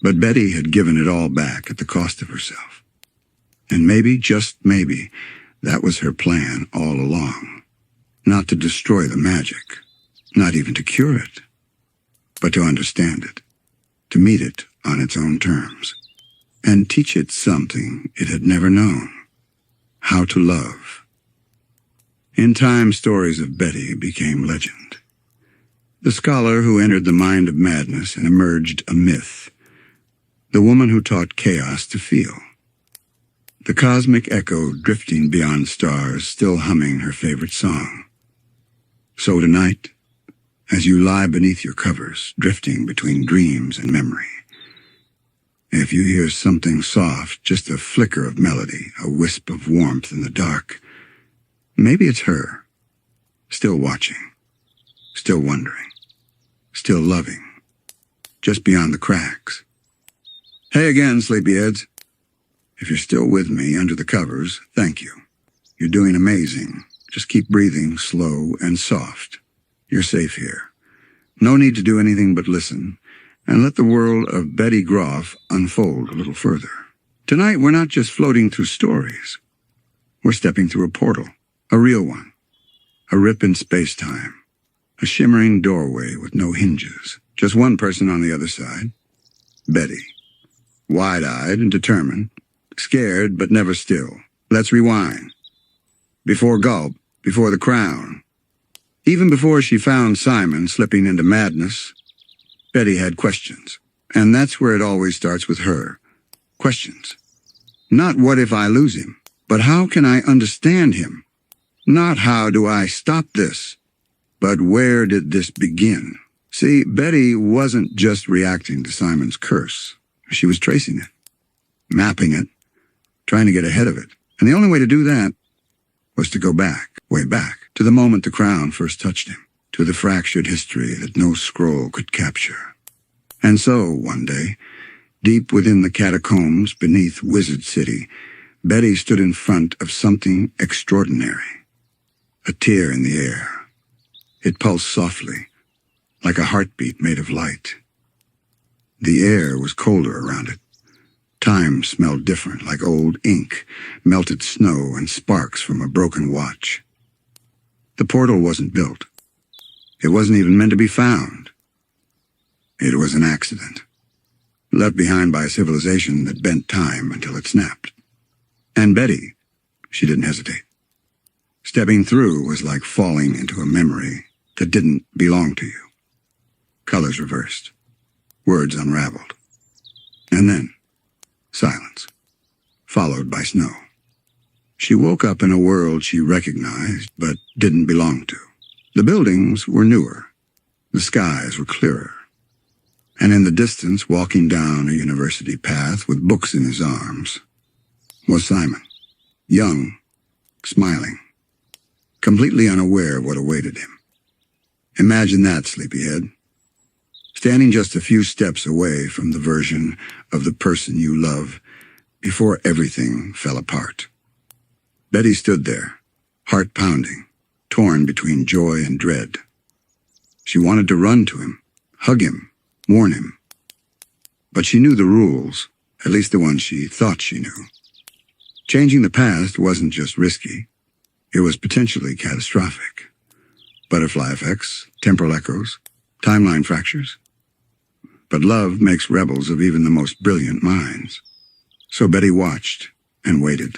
But Betty had given it all back at the cost of herself. And maybe, just maybe, that was her plan all along. Not to destroy the magic, not even to cure it, but to understand it, to meet it on its own terms, and teach it something it had never known, how to love. In time, stories of Betty became legend. The scholar who entered the mind of madness and emerged a myth. The woman who taught chaos to feel. The cosmic echo drifting beyond stars, still humming her favorite song. So tonight, as you lie beneath your covers, drifting between dreams and memory, If you hear something soft, just a flicker of melody, a wisp of warmth in the dark, maybe it's her, still watching, still wondering, still loving, just beyond the cracks. Hey again, sleepyheads. If you're still with me under the covers, thank you. You're doing amazing. Just keep breathing slow and soft. You're safe here. No need to do anything but listen, and let the world of Betty Grof unfold a little further. Tonight, we're not just floating through stories. We're stepping through a portal, a real one, a rip in space-time, a shimmering doorway with no hinges, just one person on the other side, Betty. Wide-eyed and determined, scared but never still. Let's rewind. Before Golb, before the crown, even before she found Simon slipping into madness, Betty had questions, and that's where it always starts with her. Questions. Not what if I lose him, but how can I understand him? Not how do I stop this, but where did this begin? See, Betty wasn't just reacting to Simon's curse. She was tracing it, mapping it, trying to get ahead of it. And the only way to do that was to go back, way back, to the moment the crown first touched him, to the fractured history that no scroll could capture. And so, one day, deep within the catacombs beneath Wizard City, Betty stood in front of something extraordinary. A tear in the air. It pulsed softly, like a heartbeat made of light. The air was colder around it. Time smelled different, like old ink, melted snow, and sparks from a broken watch. The portal wasn't built. It wasn't even meant to be found. It was an accident, left behind by a civilization that bent time until it snapped. And Betty, she didn't hesitate. Stepping through was like falling into a memory that didn't belong to you. Colors reversed, words unraveled, and then silence, followed by snow. She woke up in a world she recognized but didn't belong to. The buildings were newer, the skies were clearer, and in the distance, walking down a university path with books in his arms, was Simon, young, smiling, completely unaware of what awaited him. Imagine that, sleepyhead. Standing just a few steps away from the version of the person you love before everything fell apart. Betty stood there, heart pounding, torn between joy and dread. She wanted to run to him, hug him, warn him. But she knew the rules, at least the ones she thought she knew. Changing the past wasn't just risky, it was potentially catastrophic. Butterfly effects, temporal echoes, timeline fractures. But love makes rebels of even the most brilliant minds. So Betty watched and waited.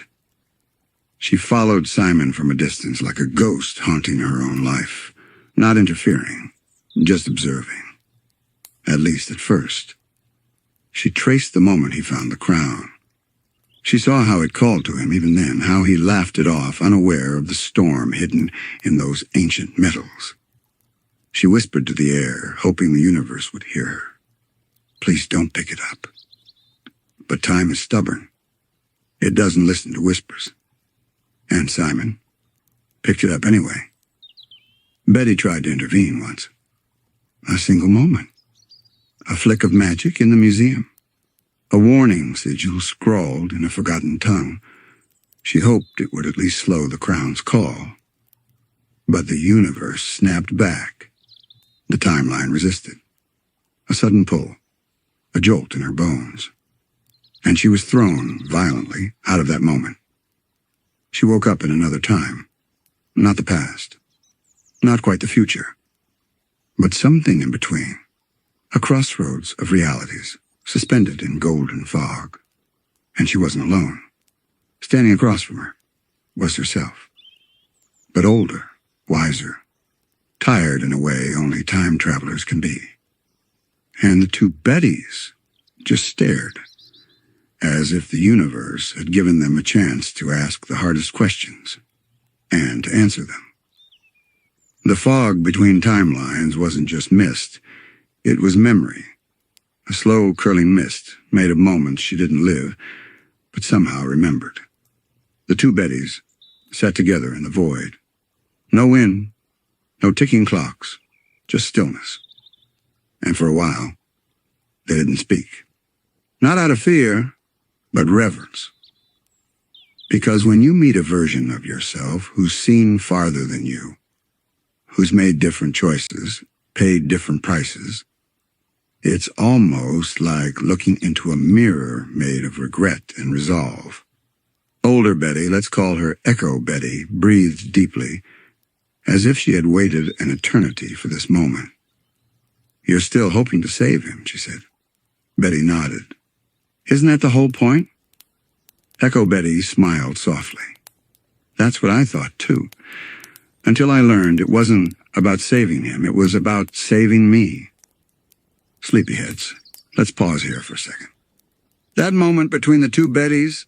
She followed Simon from a distance like a ghost haunting her own life, not interfering, just observing. At least at first. She traced the moment he found the crown. She saw how it called to him even then, how he laughed it off, unaware of the storm hidden in those ancient metals. She whispered to the air, hoping the universe would hear her. Please don't pick it up. But time is stubborn. It doesn't listen to whispers. And Simon picked it up anyway. Betty tried to intervene once. A single moment. A flick of magic in the museum. A warning sigil scrawled in a forgotten tongue. She hoped it would at least slow the crown's call. But the universe snapped back. The timeline resisted. A sudden pull. A jolt in her bones. And she was thrown violently out of that moment. She woke up in another time. Not the past. Not quite the future. But something in between. A crossroads of realities, suspended in golden fog. And she wasn't alone. Standing across from her was herself. But older, wiser, tired in a way only time travelers can be. And the two Bettys just stared, as if the universe had given them a chance to ask the hardest questions, and to answer them. The fog between timelines wasn't just mist, it was memory. a slow curling mist made of moments she didn't live, but somehow remembered. The two Bettys sat together in the void. No wind, no ticking clocks, just stillness. And for a while, they didn't speak. Not out of fear, but reverence. Because when you meet a version of yourself who's seen farther than you, who's made different choices, paid different prices, it's almost like looking into a mirror made of regret and resolve. Older Betty, let's call her Echo Betty, breathed deeply, as if she had waited an eternity for this moment. "You're still hoping to save him," she said. Betty nodded. "Isn't that the whole point?" Echo Betty smiled softly. "That's what I thought, too. Until I learned it wasn't about saving him, it was about saving me." Sleepyheads, let's pause here for a second. That moment between the two Bettys,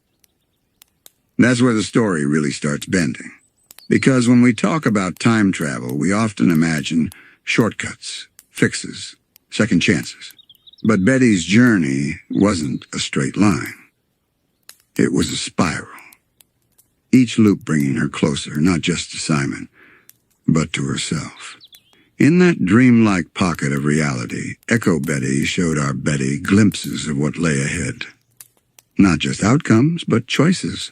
that's where the story really starts bending. Because when we talk about time travel, we often imagine shortcuts, fixes, second chances. But Betty's journey wasn't a straight line. It was a spiral. Each loop bringing her closer, not just to Simon, but to herself. In that dreamlike pocket of reality, Echo Betty showed our Betty glimpses of what lay ahead. Not just outcomes, but choices.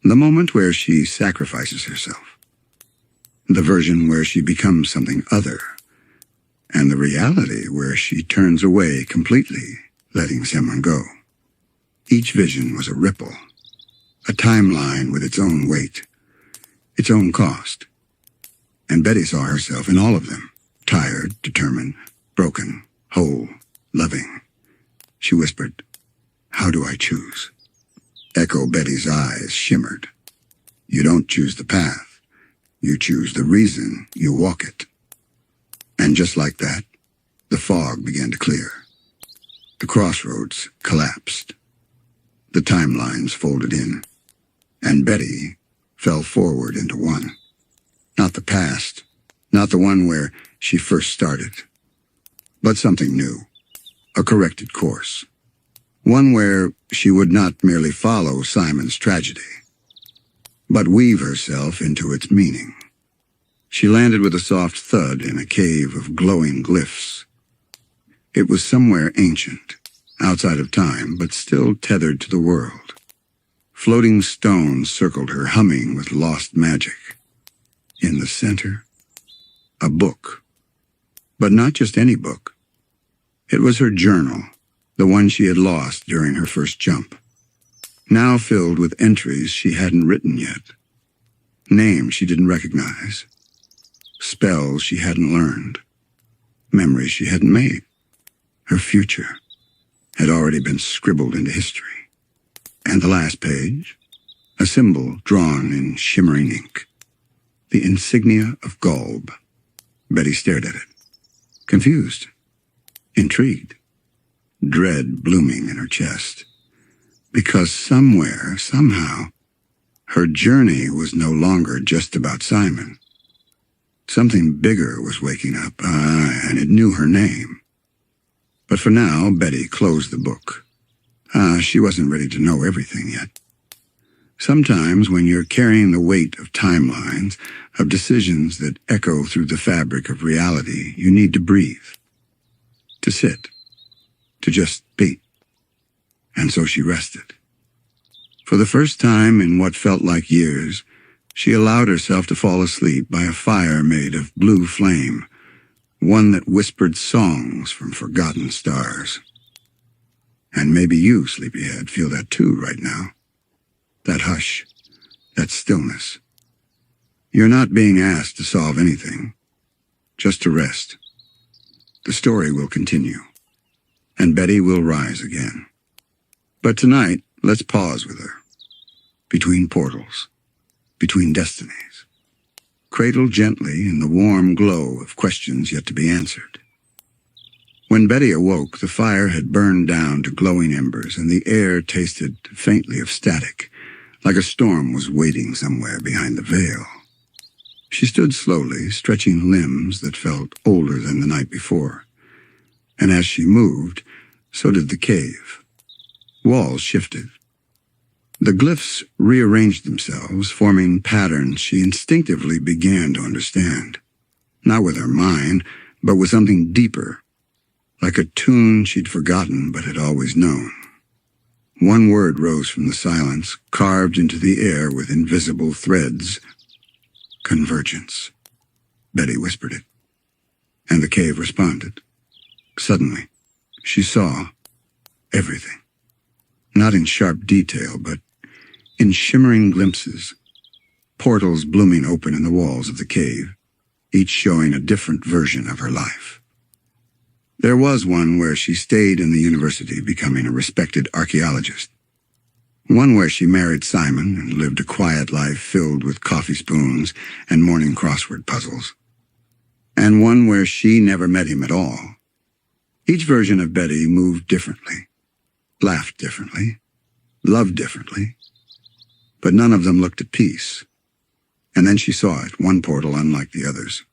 The moment where she sacrifices herself. The version where she becomes something other. And the reality where she turns away completely, letting someone go. Each vision was a ripple, a timeline with its own weight, its own cost. And Betty saw herself in all of them, tired, determined, broken, whole, loving. She whispered, "How do I choose?" Echo Betty's eyes shimmered. "You don't choose the path. You choose the reason you walk it." And just like that, the fog began to clear. The crossroads collapsed. The timelines folded in, and Betty fell forward into one. Not the past, not the one where she first started, but something new, a corrected course. One where she would not merely follow Simon's tragedy, but weave herself into its meaning. She landed with a soft thud in a cave of glowing glyphs. It was somewhere ancient, outside of time, but still tethered to the world. Floating stones circled her, humming with lost magic. In the center, a book. But not just any book. It was her journal, the one she had lost during her first jump. Now filled with entries she hadn't written yet. Names she didn't recognize. Spells she hadn't learned. Memories she hadn't made. Her future had already been scribbled into history. And the last page, a symbol drawn in shimmering ink. The insignia of Golb. Betty stared at it, confused, intrigued, dread blooming in her chest. Because somewhere, somehow, her journey was no longer just about Simon. Something bigger was waking up, and it knew her name. But for now, Betty closed the book. She wasn't ready to know everything yet. Sometimes when you're carrying the weight of timelines, of decisions that echo through the fabric of reality, you need to breathe, to sit, to just be. And so she rested. For the first time in what felt like years, she allowed herself to fall asleep by a fire made of blue flame, one that whispered songs from forgotten stars. And maybe you, sleepyhead, feel that too right now. That hush, that stillness. You're not being asked to solve anything, just to rest. The story will continue, and Betty will rise again. But tonight, let's pause with her. Between portals, between destinies. Cradled gently in the warm glow of questions yet to be answered. When Betty awoke, the fire had burned down to glowing embers, and the air tasted faintly of static, like a storm was waiting somewhere behind the veil. She stood slowly, stretching limbs that felt older than the night before. And as she moved, So did the cave. Walls shifted. The glyphs rearranged themselves, forming patterns she instinctively began to understand. Not with her mind, but with something deeper, like a tune she'd forgotten but had always known. One word rose from the silence, carved into the air with invisible threads. Convergence. Betty whispered it, and the cave responded. Suddenly, she saw everything. Not in sharp detail, but in shimmering glimpses. Portals blooming open in the walls of the cave, each showing a different version of her life. There was one where she stayed in the university, becoming a respected archaeologist. One where she married Simon and lived a quiet life filled with coffee spoons and morning crossword puzzles. And one where she never met him at all. Each version of Betty moved differently, laughed differently, loved differently, but none of them looked at peace. And then she saw it, one portal unlike the others.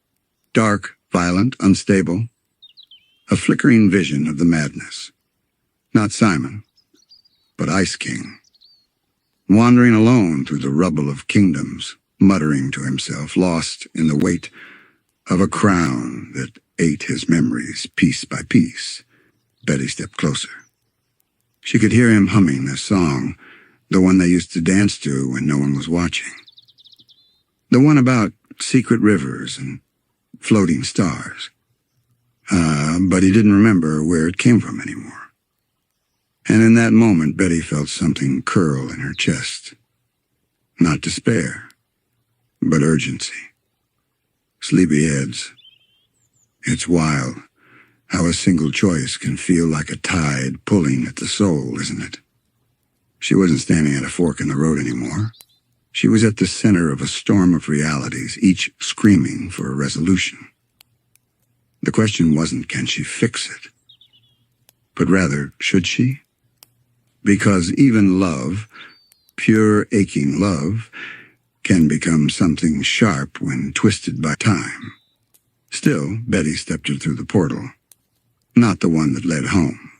Dark, violent, unstable. A flickering vision of the madness. Not Simon, but Ice King. Wandering alone through the rubble of kingdoms, muttering to himself, lost in the weight of a crown that ate his memories piece by piece. Betty stepped closer. She could hear him humming a song, the one they used to dance to when no one was watching. The one about secret rivers and floating stars. But he didn't remember where it came from anymore. And in that moment, Betty felt something curl in her chest. Not despair, but urgency. Sleepy heads. It's wild how a single choice can feel like a tide pulling at the soul, isn't it? She wasn't standing at a fork in the road anymore. She was at the center of a storm of realities, each screaming for a resolution. The question wasn't, can she fix it? But rather, should she? Because even love, pure aching love, can become something sharp when twisted by time. Still, Betty stepped her through the portal. Not the one that led home.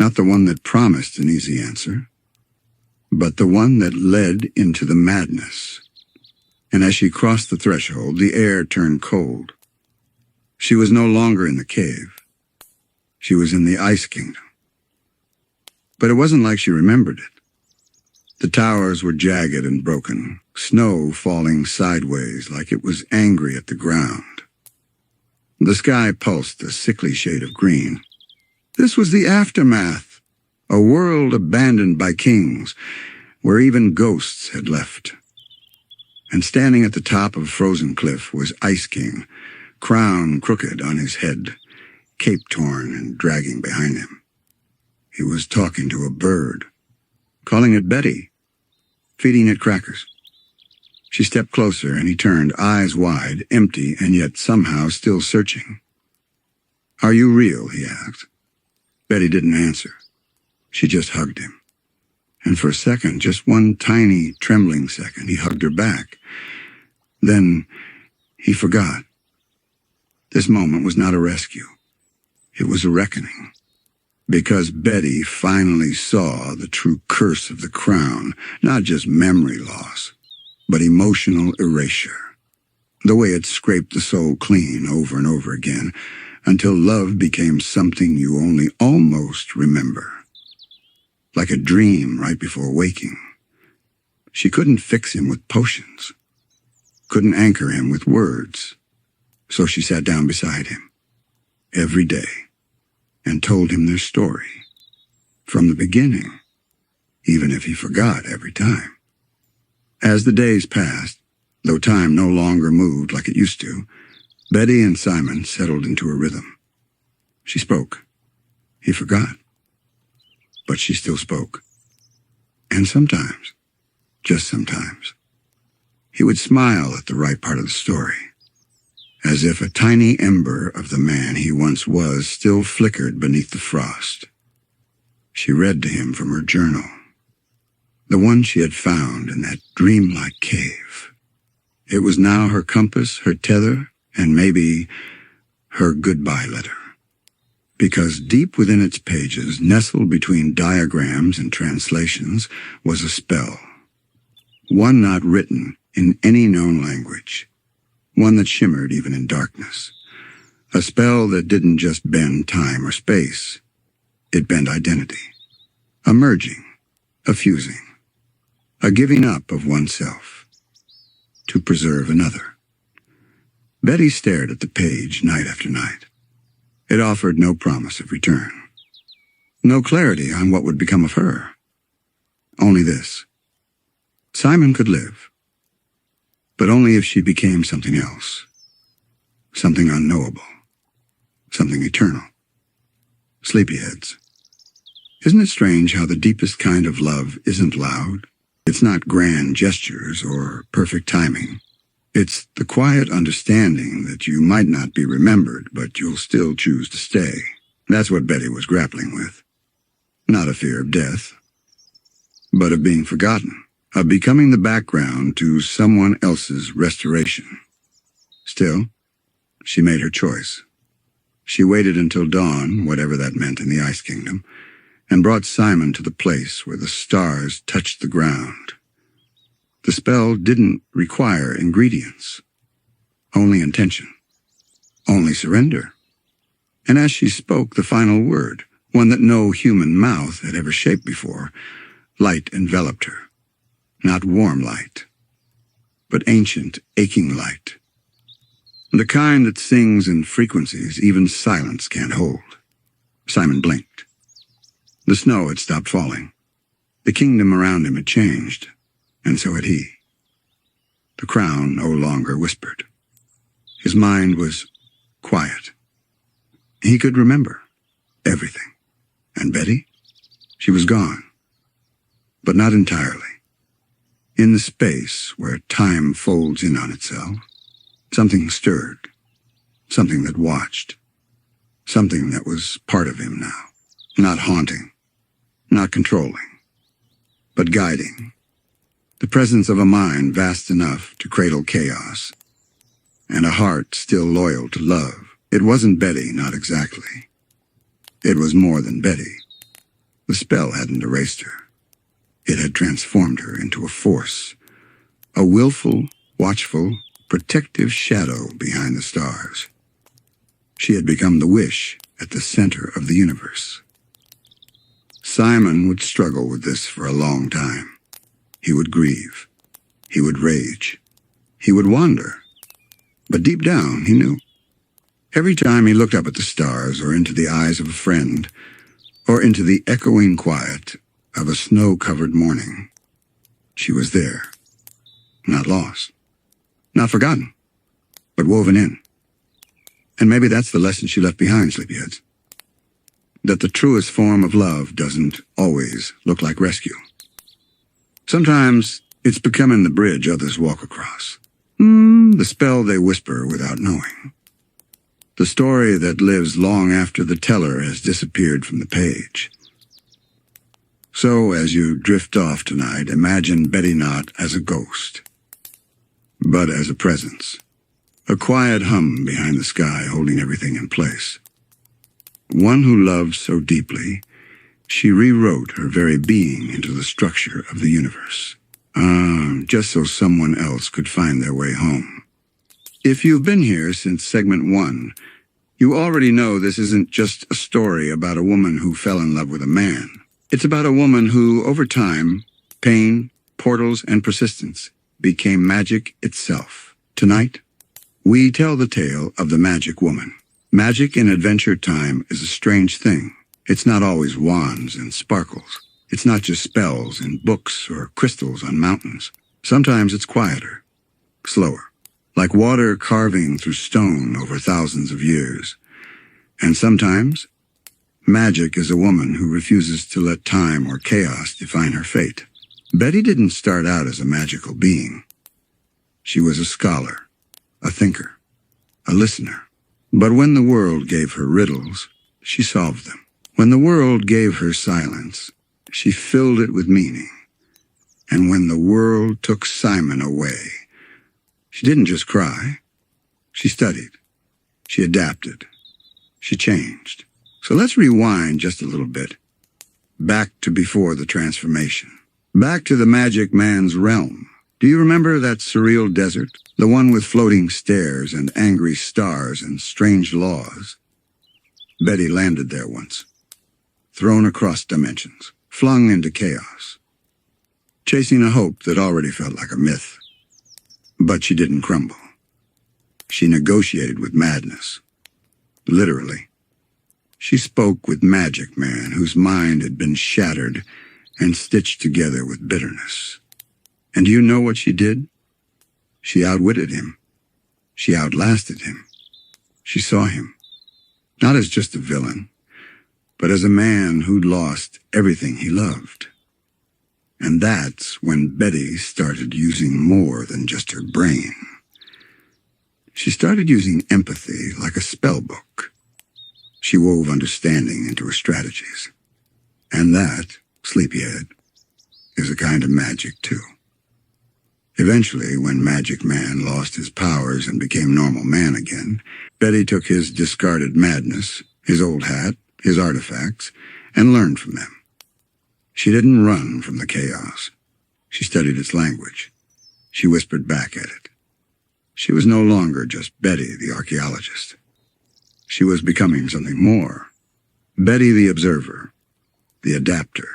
Not the one that promised an easy answer. But the one that led into the madness. And as she crossed the threshold, the air turned cold. She was no longer in the cave. She was in the Ice Kingdom. But it wasn't like she remembered it. The towers were jagged and broken, snow falling sideways like it was angry at the ground. The sky pulsed a sickly shade of green. This was the aftermath, a world abandoned by kings, where even ghosts had left. And standing at the top of a frozen cliff was Ice King, crown crooked on his head, cape torn and dragging behind him. He was talking to a bird, calling it Betty, feeding it crackers. She stepped closer and he turned, eyes wide, empty, and yet somehow still searching. "Are you real?" he asked. Betty didn't answer. She just hugged him. And for a second, just one tiny, trembling second, he hugged her back. Then he forgot. This moment was not a rescue. It was a reckoning. Because Betty finally saw the true curse of the crown, not just memory loss, but emotional erasure. The way it scraped the soul clean over and over again, until love became something you only almost remember. Like a dream right before waking. She couldn't fix him with potions. Couldn't anchor him with words. So she sat down beside him, every day, and told him their story, from the beginning, even if he forgot every time. As the days passed, though time no longer moved like it used to, Betty and Simon settled into a rhythm. She spoke. He forgot. But she still spoke. And sometimes, just sometimes, he would smile at the right part of the story, as if a tiny ember of the man he once was still flickered beneath the frost. She read to him from her journal, the one she had found in that dreamlike cave. It was now her compass, her tether, and maybe her goodbye letter. Because deep within its pages, nestled between diagrams and translations, was a spell. One not written in any known language. One that shimmered even in darkness. A spell that didn't just bend time or space. It bent identity. A merging. A fusing. A giving up of oneself. To preserve another. Betty stared at the page night after night. It offered no promise of return. No clarity on what would become of her. Only this. Simon could live. But only if she became something else. Something unknowable. Something eternal. Sleepyheads. Isn't it strange how the deepest kind of love isn't loud? It's not grand gestures or perfect timing. It's the quiet understanding that you might not be remembered, but you'll still choose to stay. That's what Betty was grappling with. Not a fear of death, but of being forgotten, of becoming the background to someone else's restoration. Still, she made her choice. She waited until dawn, whatever that meant in the Ice Kingdom, and brought Simon to the place where the stars touched the ground. The spell didn't require ingredients, only intention, only surrender. And as she spoke the final word, one that no human mouth had ever shaped before, light enveloped her. Not warm light, but ancient, aching light. The kind that sings in frequencies even silence can't hold. Simon blinked. The snow had stopped falling. The kingdom around him had changed, and so had he. The crown no longer whispered. His mind was quiet. He could remember everything. And Betty? She was gone. But not entirely. In the space where time folds in on itself, something stirred. Something that watched. Something that was part of him now. Not haunting. Not controlling. But guiding. The presence of a mind vast enough to cradle chaos. And a heart still loyal to love. It wasn't Betty, not exactly. It was more than Betty. The spell hadn't erased her. It had transformed her into a force. A willful, watchful, protective shadow behind the stars. She had become the wish at the center of the universe. Simon would struggle with this for a long time. He would grieve. He would rage. He would wander. But deep down, he knew. Every time he looked up at the stars or into the eyes of a friend, or into the echoing quiet of a snow-covered morning, she was there. Not lost. Not forgotten. But woven in. And maybe that's the lesson she left behind, sleepyheads. That the truest form of love doesn't always look like rescue. Sometimes it's becoming the bridge others walk across. The spell they whisper without knowing. The story that lives long after the teller has disappeared from the page. So, as you drift off tonight, imagine Betty not as a ghost, but as a presence. A quiet hum behind the sky holding everything in place. One who loved so deeply, she rewrote her very being into the structure of the universe. Just so someone else could find their way home. If you've been here since segment 1, you already know this isn't just a story about a woman who fell in love with a man. It's about a woman who, over time, pain, portals, and persistence, became magic itself. Tonight, we tell the tale of the magic woman. Magic in adventure time is a strange thing. It's not always wands and sparkles. It's not just spells and books or crystals on mountains. Sometimes it's quieter, slower, like water carving through stone over thousands of years. And sometimes, magic is a woman who refuses to let time or chaos define her fate. Betty didn't start out as a magical being. She was a scholar, a thinker, a listener. But when the world gave her riddles, she solved them. When the world gave her silence, she filled it with meaning. And when the world took Simon away, she didn't just cry. She studied. She adapted. She changed. So let's rewind just a little bit, back to before the transformation. Back to the magic man's realm. Do you remember that surreal desert? The one with floating stairs and angry stars and strange laws? Betty landed there once, thrown across dimensions, flung into chaos, chasing a hope that already felt like a myth. But she didn't crumble. She negotiated with madness. Literally. She spoke with Magic Man, whose mind had been shattered and stitched together with bitterness. And do you know what she did? She outwitted him. She outlasted him. She saw him, not as just a villain, but as a man who'd lost everything he loved. And that's when Betty started using more than just her brain. She started using empathy like a spell book. She wove understanding into her strategies. And that, sleepyhead, is a kind of magic too. Eventually, when Magic Man lost his powers and became normal man again, Betty took his discarded madness, his old hat, his artifacts, and learned from them. She didn't run from the chaos. She studied its language. She whispered back at it. She was no longer just Betty, the archaeologist. She was becoming something more. Betty the observer, the adapter,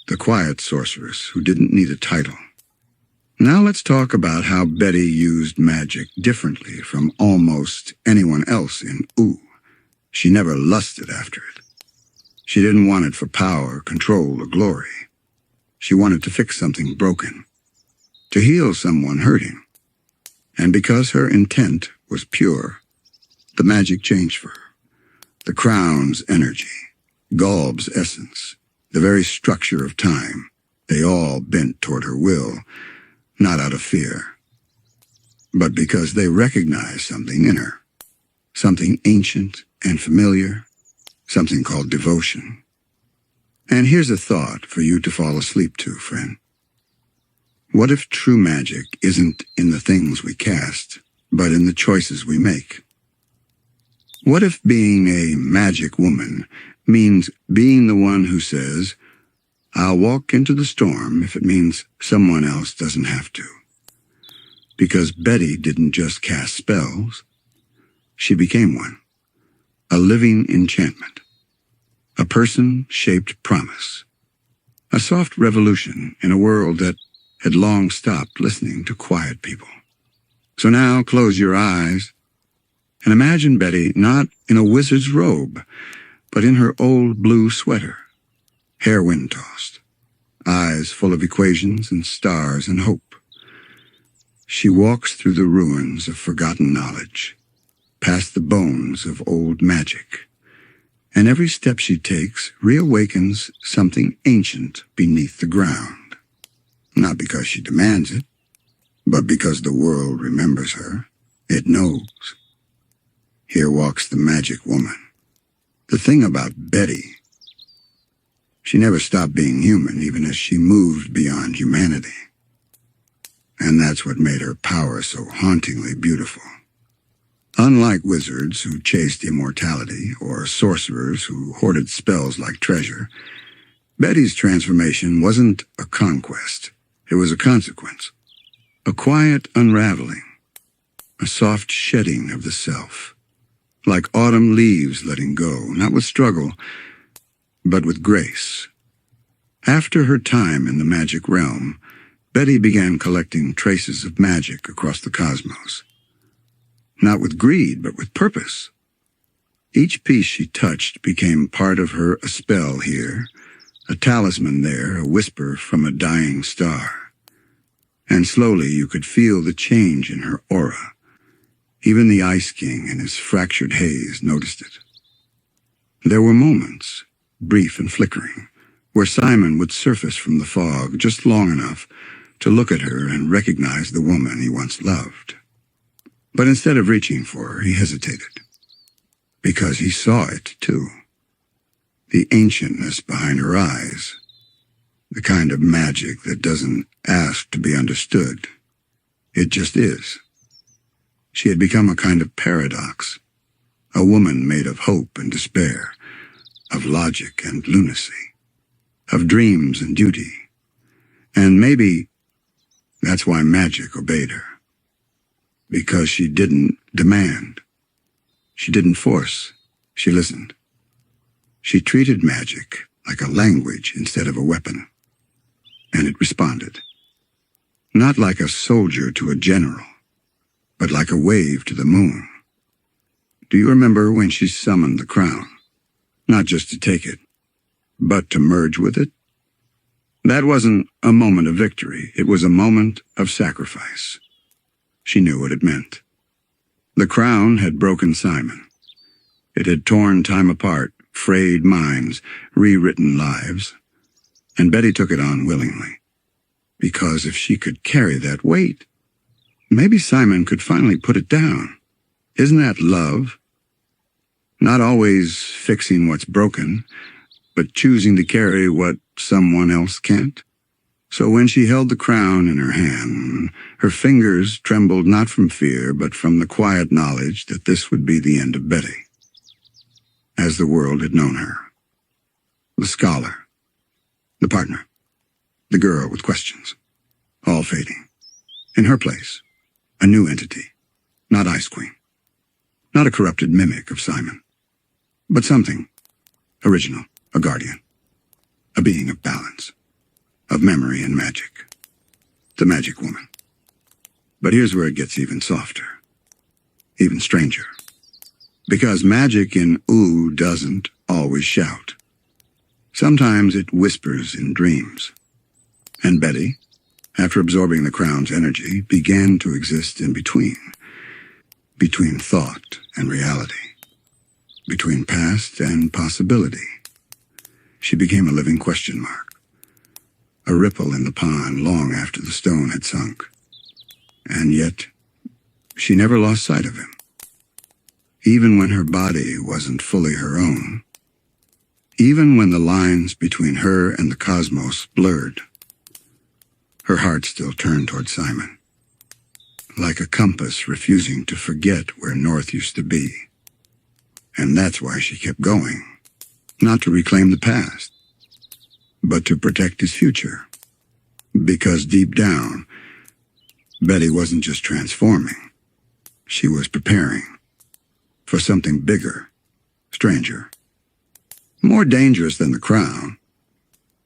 the quiet sorceress who didn't need a title. Now let's talk about how Betty used magic differently from almost anyone else in Ooh. She never lusted after it. She didn't want it for power, control, or glory. She wanted to fix something broken, to heal someone hurting. And because her intent was pure, the magic changed for her. The crown's energy, Golb's essence, the very structure of time, they all bent toward her will, not out of fear, but because they recognized something in her, something ancient and familiar, something called devotion. And here's a thought for you to fall asleep to, friend. What if true magic isn't in the things we cast, but in the choices we make? What if being a magic woman means being the one who says, I'll walk into the storm if it means someone else doesn't have to? Because Betty didn't just cast spells. She became one. A living enchantment. A person-shaped promise. A soft revolution in a world that had long stopped listening to quiet people. So now close your eyes and imagine Betty not in a wizard's robe, but in her old blue sweater, hair wind-tossed, eyes full of equations and stars and hope. She walks through the ruins of forgotten knowledge, past the bones of old magic, and every step she takes reawakens something ancient beneath the ground. Not because she demands it, but because the world remembers her. It knows. Here walks the magic woman. The thing about Betty, she never stopped being human, even as she moved beyond humanity. And that's what made her power so hauntingly beautiful. Unlike wizards who chased immortality, or sorcerers who hoarded spells like treasure, Betty's transformation wasn't a conquest. It was a consequence. A quiet unraveling. A soft shedding of the self. Like autumn leaves letting go, not with struggle, but with grace. After her time in the magic realm, Betty began collecting traces of magic across the cosmos. Not with greed, but with purpose. Each piece she touched became part of her, a spell here, a talisman there, a whisper from a dying star. And slowly you could feel the change in her aura. Even the Ice King in his fractured haze noticed it. There were moments, brief and flickering, where Simon would surface from the fog just long enough to look at her and recognize the woman he once loved. But instead of reaching for her, he hesitated. Because he saw it, too. The ancientness behind her eyes. The kind of magic that doesn't ask to be understood. It just is. She had become a kind of paradox. A woman made of hope and despair. of logic and lunacy, of dreams and duty. And maybe that's why magic obeyed her. Because she didn't demand. She didn't force. She listened. She treated magic like a language instead of a weapon. And it responded. Not like a soldier to a general, but like a wave to the moon. Do you remember when she summoned the crown? Not just to take it, but to merge with it? That wasn't a moment of victory. It was a moment of sacrifice. She knew what it meant. The crown had broken Simon. It had torn time apart, frayed minds, rewritten lives. And Betty took it on willingly. Because if she could carry that weight, maybe Simon could finally put it down. Isn't that love? Not always fixing what's broken, but choosing to carry what someone else can't. So when she held the crown in her hand, her fingers trembled not from fear, but from the quiet knowledge that this would be the end of Betty, as the world had known her. The scholar, the partner, the girl with questions, all fading. In her place, a new entity, not Ice Queen, not a corrupted mimic of Simon, but something original, a guardian, a being of balance, of memory and magic, the magic woman. But here's where it gets even softer, even stranger, because magic in Ooh doesn't always shout. Sometimes it whispers in dreams. And Betty, after absorbing the crown's energy, began to exist in between thought and reality, between past and possibility. She became a living question mark, a ripple in the pond long after the stone had sunk. And yet, she never lost sight of him, even when her body wasn't fully her own, even when the lines between her and the cosmos blurred. Her heart still turned toward Simon, like a compass refusing to forget where north used to be. And that's why she kept going, not to reclaim the past, but to protect his future. Because deep down, Betty wasn't just transforming, she was preparing for something bigger, stranger, more dangerous than the crown,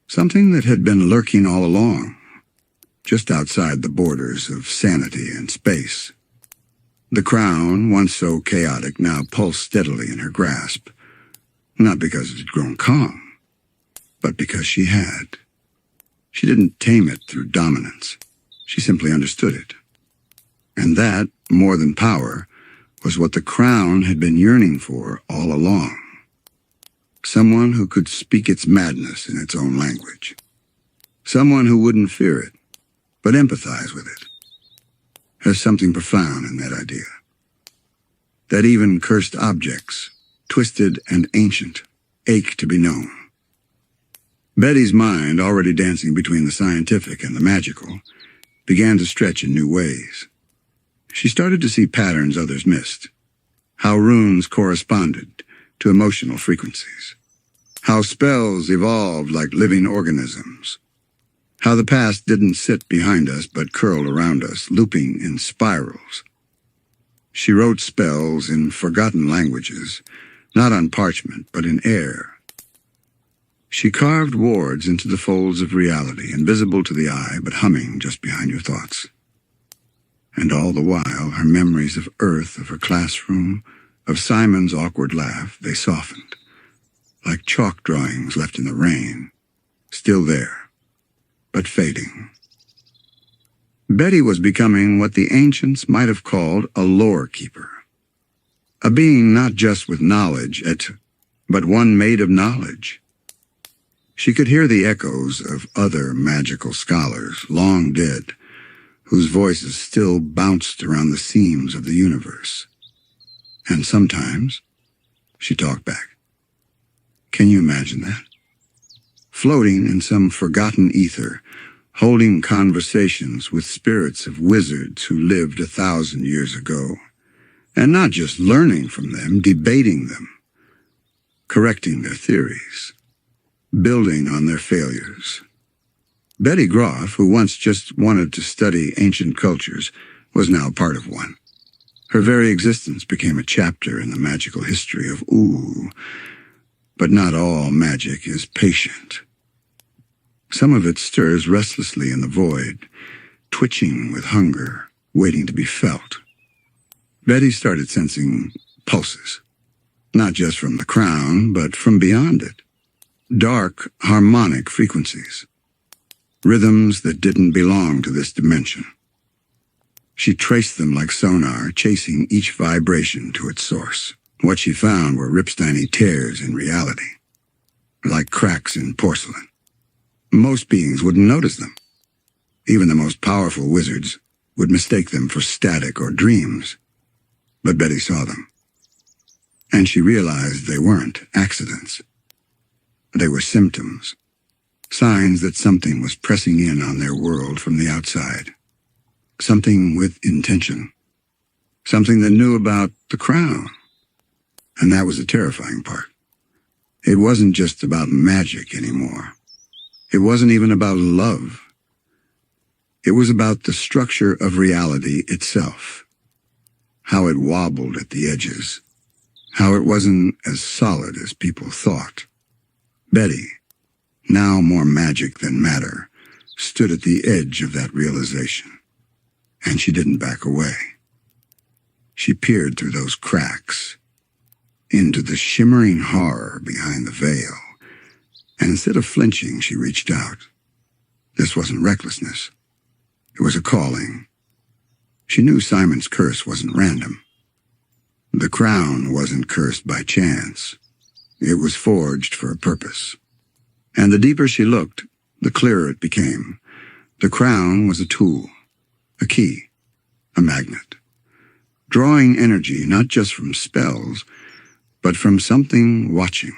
something that had been lurking all along, just outside the borders of sanity and space. The crown, once so chaotic, now pulsed steadily in her grasp, not because it had grown calm, but because she had. She didn't tame it through dominance. She simply understood it. And that, more than power, was what the crown had been yearning for all along. Someone who could speak its madness in its own language. Someone who wouldn't fear it, but empathize with it. There's something profound in that idea. That even cursed objects, twisted and ancient, ache to be known. Betty's mind, already dancing between the scientific and the magical, began to stretch in new ways. She started to see patterns others missed. How runes corresponded to emotional frequencies. How spells evolved like living organisms. How the past didn't sit behind us but curled around us, looping in spirals. She wrote spells in forgotten languages, not on parchment but in air. She carved wards into the folds of reality, invisible to the eye but humming just behind your thoughts. And all the while, her memories of Earth, of her classroom, of Simon's awkward laugh, they softened, like chalk drawings left in the rain, still there, but fading. Betty was becoming what the ancients might have called a lore keeper, a being not just with knowledge, but one made of knowledge. She could hear the echoes of other magical scholars, long dead, whose voices still bounced around the seams of the universe. And sometimes, she talked back. Can you imagine that? Floating in some forgotten ether, holding conversations with spirits of wizards who lived 1,000 years ago, and not just learning from them, debating them, correcting their theories, building on their failures. Betty Grof, who once just wanted to study ancient cultures, was now part of one. Her very existence became a chapter in the magical history of Ooh. But not all magic is patient. Some of it stirs restlessly in the void, twitching with hunger, waiting to be felt. Betty started sensing pulses, not just from the crown, but from beyond it. Dark, harmonic frequencies. Rhythms that didn't belong to this dimension. She traced them like sonar, chasing each vibration to its source. What she found were ripstiny tears in reality, like cracks in porcelain. Most beings wouldn't notice them. Even the most powerful wizards would mistake them for static or dreams. But Betty saw them. And she realized they weren't accidents. They were symptoms, signs that something was pressing in on their world from the outside. Something with intention. Something that knew about the crown. And that was the terrifying part. It wasn't just about magic anymore. It wasn't even about love. It was about the structure of reality itself. How it wobbled at the edges. How it wasn't as solid as people thought. Betty, now more magic than matter, stood at the edge of that realization. And she didn't back away. She peered through those cracks, into the shimmering horror behind the veil, and instead of flinching, she reached out. This wasn't recklessness. It was a calling. She knew Simon's curse wasn't random. The crown wasn't cursed by chance. It was forged for a purpose. And the deeper she looked, the clearer it became. The crown was a tool, a key, a magnet, drawing energy not just from spells, but from something watching,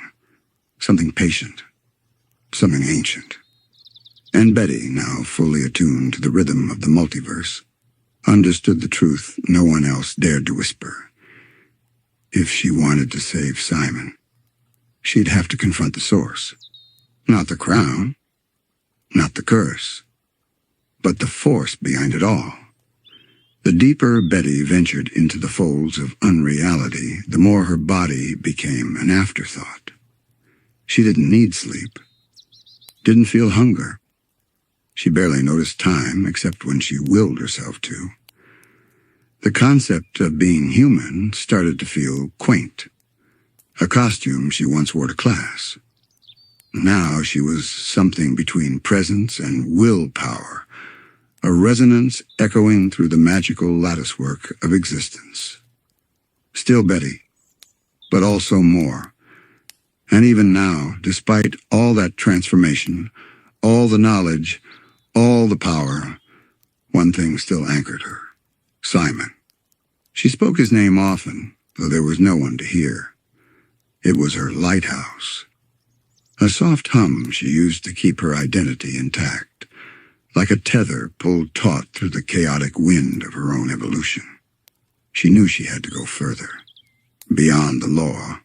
something patient, something ancient. And Betty, now fully attuned to the rhythm of the multiverse, understood the truth no one else dared to whisper. If she wanted to save Simon, she'd have to confront the source. Not the crown, not the curse, but the force behind it all. The deeper Betty ventured into the folds of unreality, the more her body became an afterthought. She didn't need sleep, didn't feel hunger. She barely noticed time except when she willed herself to. The concept of being human started to feel quaint, a costume she once wore to class. Now she was something between presence and willpower, a resonance echoing through the magical latticework of existence. Still Betty, but also more. And even now, despite all that transformation, all the knowledge, all the power, one thing still anchored her: Simon. She spoke his name often, though there was no one to hear. It was her lighthouse. A soft hum she used to keep her identity intact, like a tether pulled taut through the chaotic wind of her own evolution. She knew she had to go further, beyond the law,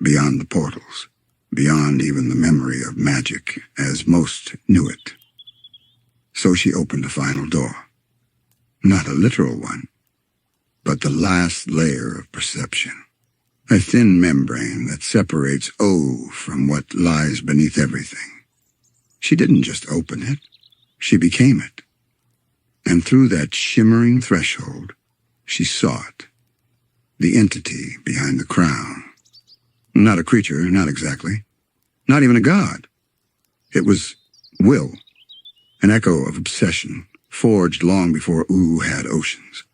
beyond the portals, beyond even the memory of magic as most knew it. So she opened the final door. Not a literal one, but the last layer of perception. A thin membrane that separates O from what lies beneath everything. She didn't just open it, she became it. And through that shimmering threshold, she saw it. The entity behind the crown. Not a creature, not exactly. Not even a god. It was will, an echo of obsession, forged long before Ooh had oceans.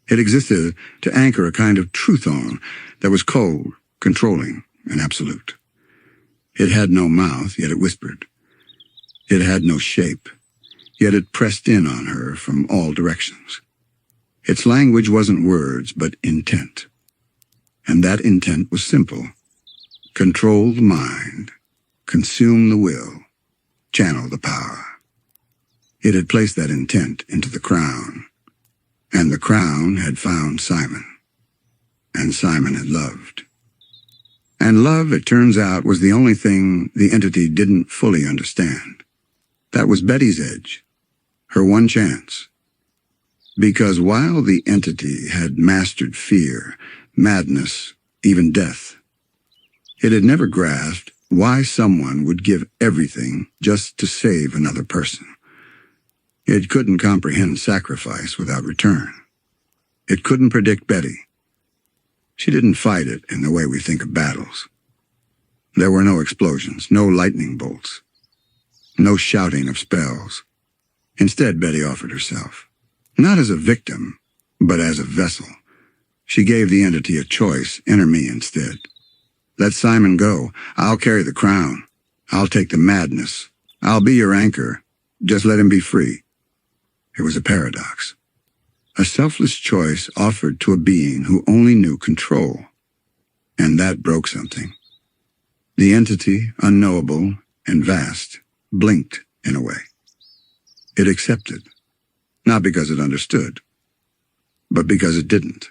It existed to anchor a kind of truth on that was cold, controlling, and absolute. It had no mouth, yet it whispered. It had no shape, yet it pressed in on her from all directions. Its language wasn't words, but intent. And that intent was simple. Control the mind, consume the will, channel the power. It had placed that intent into the crown, and the crown had found Simon, and Simon had loved. And love, it turns out, was the only thing the entity didn't fully understand. That was Betty's edge, her one chance. Because while the entity had mastered fear, madness, even death, it had never grasped why someone would give everything just to save another person. It couldn't comprehend sacrifice without return. It couldn't predict Betty. She didn't fight it in the way we think of battles. There were no explosions, no lightning bolts, no shouting of spells. Instead, Betty offered herself, not as a victim, but as a vessel. She gave the entity a choice, enter me instead. Let Simon go. I'll carry the crown. I'll take the madness. I'll be your anchor. Just let him be free. It was a paradox. A selfless choice offered to a being who only knew control. And that broke something. The entity, unknowable and vast, blinked in a way. It accepted, not because it understood, but because it didn't.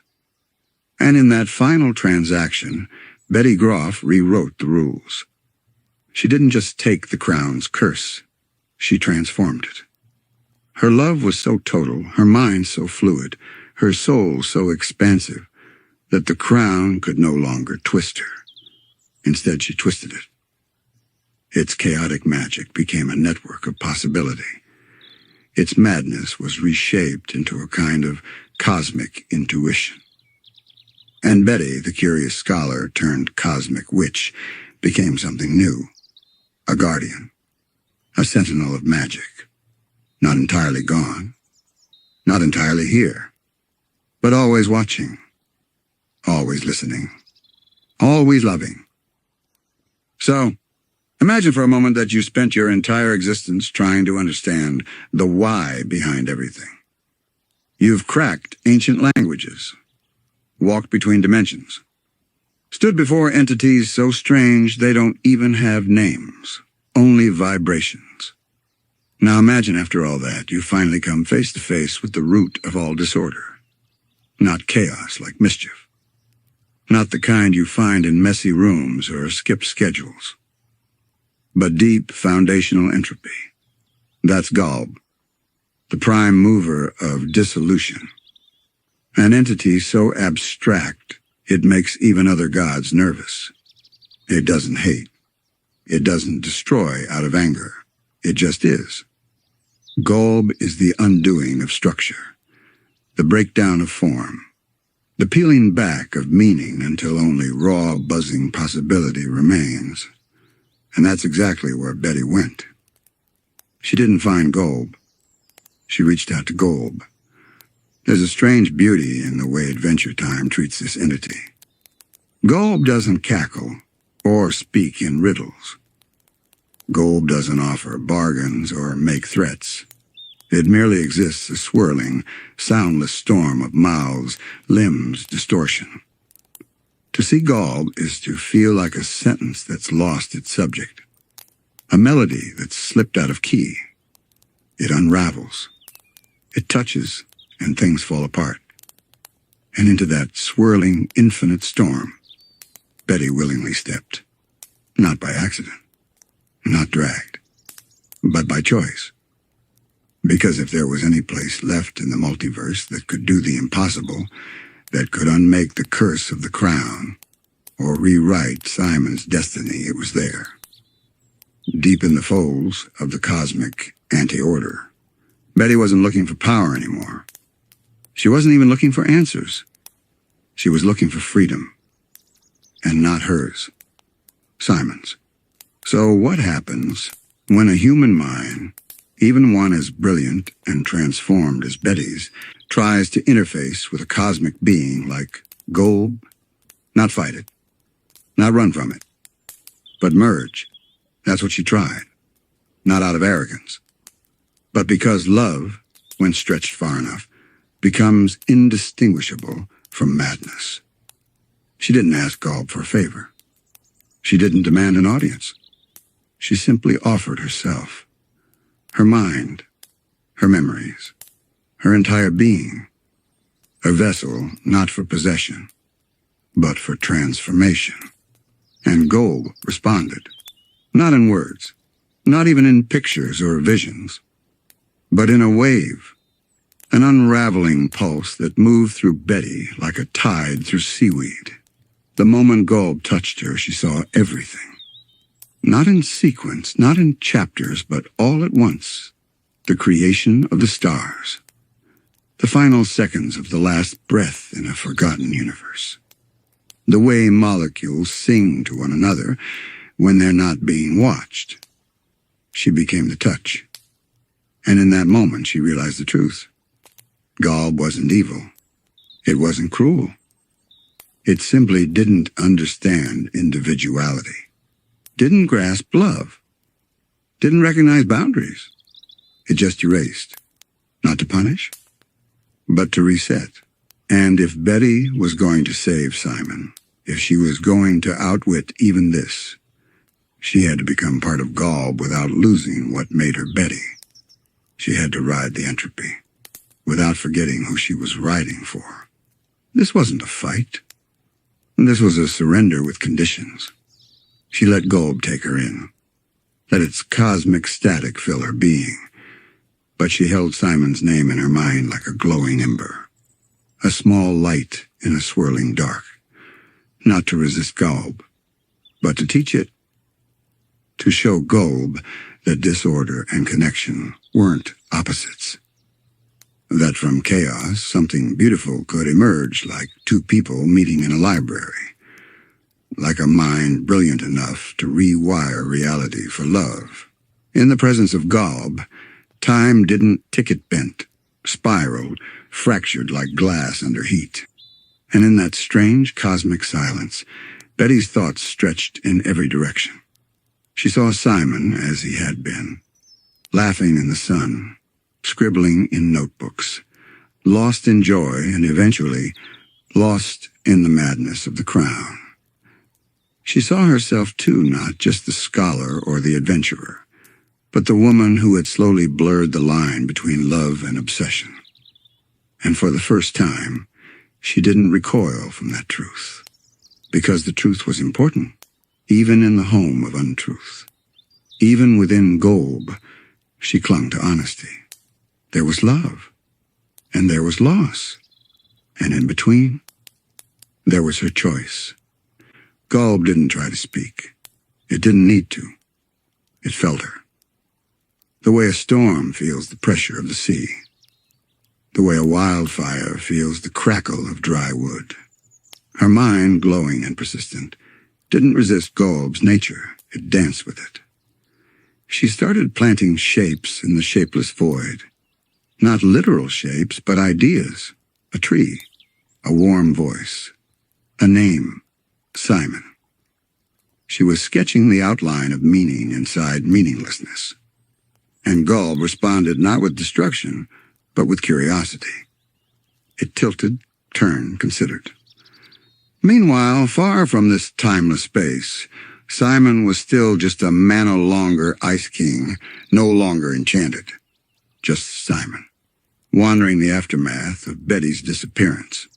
And in that final transaction, Betty Grof rewrote the rules. She didn't just take the crown's curse, she transformed it. Her love was so total, her mind so fluid, her soul so expansive, that the crown could no longer twist her. Instead, she twisted it. Its chaotic magic became a network of possibility. Its madness was reshaped into a kind of cosmic intuition. And Betty, the curious scholar turned cosmic witch, became something new. A guardian. A sentinel of magic. Not entirely gone. Not entirely here. But always watching. Always listening. Always loving. So, imagine for a moment that you spent your entire existence trying to understand the why behind everything. You've cracked ancient languages, walked between dimensions, stood before entities so strange they don't even have names, only vibrations. Now imagine after all that, you finally come face to face with the root of all disorder. Not chaos like mischief. Not the kind you find in messy rooms or skipped schedules. But deep foundational entropy. That's Golb, the prime mover of dissolution. An entity so abstract it makes even other gods nervous. It doesn't hate. It doesn't destroy out of anger. It just is. Golb is the undoing of structure, the breakdown of form, the peeling back of meaning until only raw, buzzing possibility remains. And that's exactly where Betty went. She didn't find Golb. She reached out to Golb. There's a strange beauty in the way Adventure Time treats this entity. Golb doesn't cackle or speak in riddles. Golb doesn't offer bargains or make threats. It merely exists a swirling, soundless storm of mouths, limbs, distortion. To see Golb is to feel like a sentence that's lost its subject, a melody that's slipped out of key. It unravels. It touches, and things fall apart. And into that swirling, infinite storm, Betty willingly stepped. Not by accident, not dragged, but by choice. Because if there was any place left in the multiverse that could do the impossible, that could unmake the curse of the crown, or rewrite Simon's destiny, it was there. Deep in the folds of the cosmic anti-order. Betty wasn't looking for power anymore. She wasn't even looking for answers. She was looking for freedom. And not hers. Simon's. So what happens when a human mind, even one as brilliant and transformed as Betty's, tries to interface with a cosmic being like Golb? Not fight it. Not run from it. But merge. That's what she tried. Not out of arrogance. But because love, when stretched far enough, becomes indistinguishable from madness. She didn't ask Golb for a favor. She didn't demand an audience. She simply offered herself. Her mind, her memories, her entire being. A vessel not for possession, but for transformation. And Golb responded. Not in words, not even in pictures or visions, but in a wave, an unraveling pulse that moved through Betty like a tide through seaweed. The moment Golb touched her, she saw everything. Not in sequence, not in chapters, but all at once. The creation of the stars. The final seconds of the last breath in a forgotten universe. The way molecules sing to one another when they're not being watched. She became the touch. And in that moment, she realized the truth. Golb wasn't evil. It wasn't cruel. It simply didn't understand individuality. Didn't grasp love. Didn't recognize boundaries. It just erased. Not to punish, but to reset. And if Betty was going to save Simon, if she was going to outwit even this, she had to become part of Golb without losing what made her Betty. She had to ride the entropy, without forgetting who she was riding for. This wasn't a fight. This was a surrender with conditions. She let Golb take her in, let its cosmic static fill her being, but she held Simon's name in her mind like a glowing ember, a small light in a swirling dark, not to resist Golb, but to teach it, to show Golb that disorder and connection weren't opposites, that from chaos something beautiful could emerge, like two people meeting in a library, like a mind brilliant enough to rewire reality for love. In the presence of Golb, time didn't ticket-bent, spiraled, fractured like glass under heat. And in that strange cosmic silence, Betty's thoughts stretched in every direction. She saw Simon as he had been, laughing in the sun, scribbling in notebooks, lost in joy and eventually lost in the madness of the crown. She saw herself too, not just the scholar or the adventurer, but the woman who had slowly blurred the line between love and obsession. And for the first time, she didn't recoil from that truth, because the truth was important, even in the home of untruth. Even within Golb, she clung to honesty. There was love, and there was loss, and in between, there was her choice. Golb didn't try to speak. It didn't need to. It felt her. The way a storm feels the pressure of the sea. The way a wildfire feels the crackle of dry wood. Her mind, glowing and persistent, didn't resist Golb's nature. It danced with it. She started planting shapes in the shapeless void. Not literal shapes, but ideas. A tree, a warm voice, a name, Simon. She was sketching the outline of meaning inside meaninglessness. And Golb responded not with destruction, but with curiosity. It tilted, turned, considered. Meanwhile, far from this timeless space, Simon was still just a man-o-longer ice king, no longer enchanted. Just Simon, wandering the aftermath of Betty's disappearance,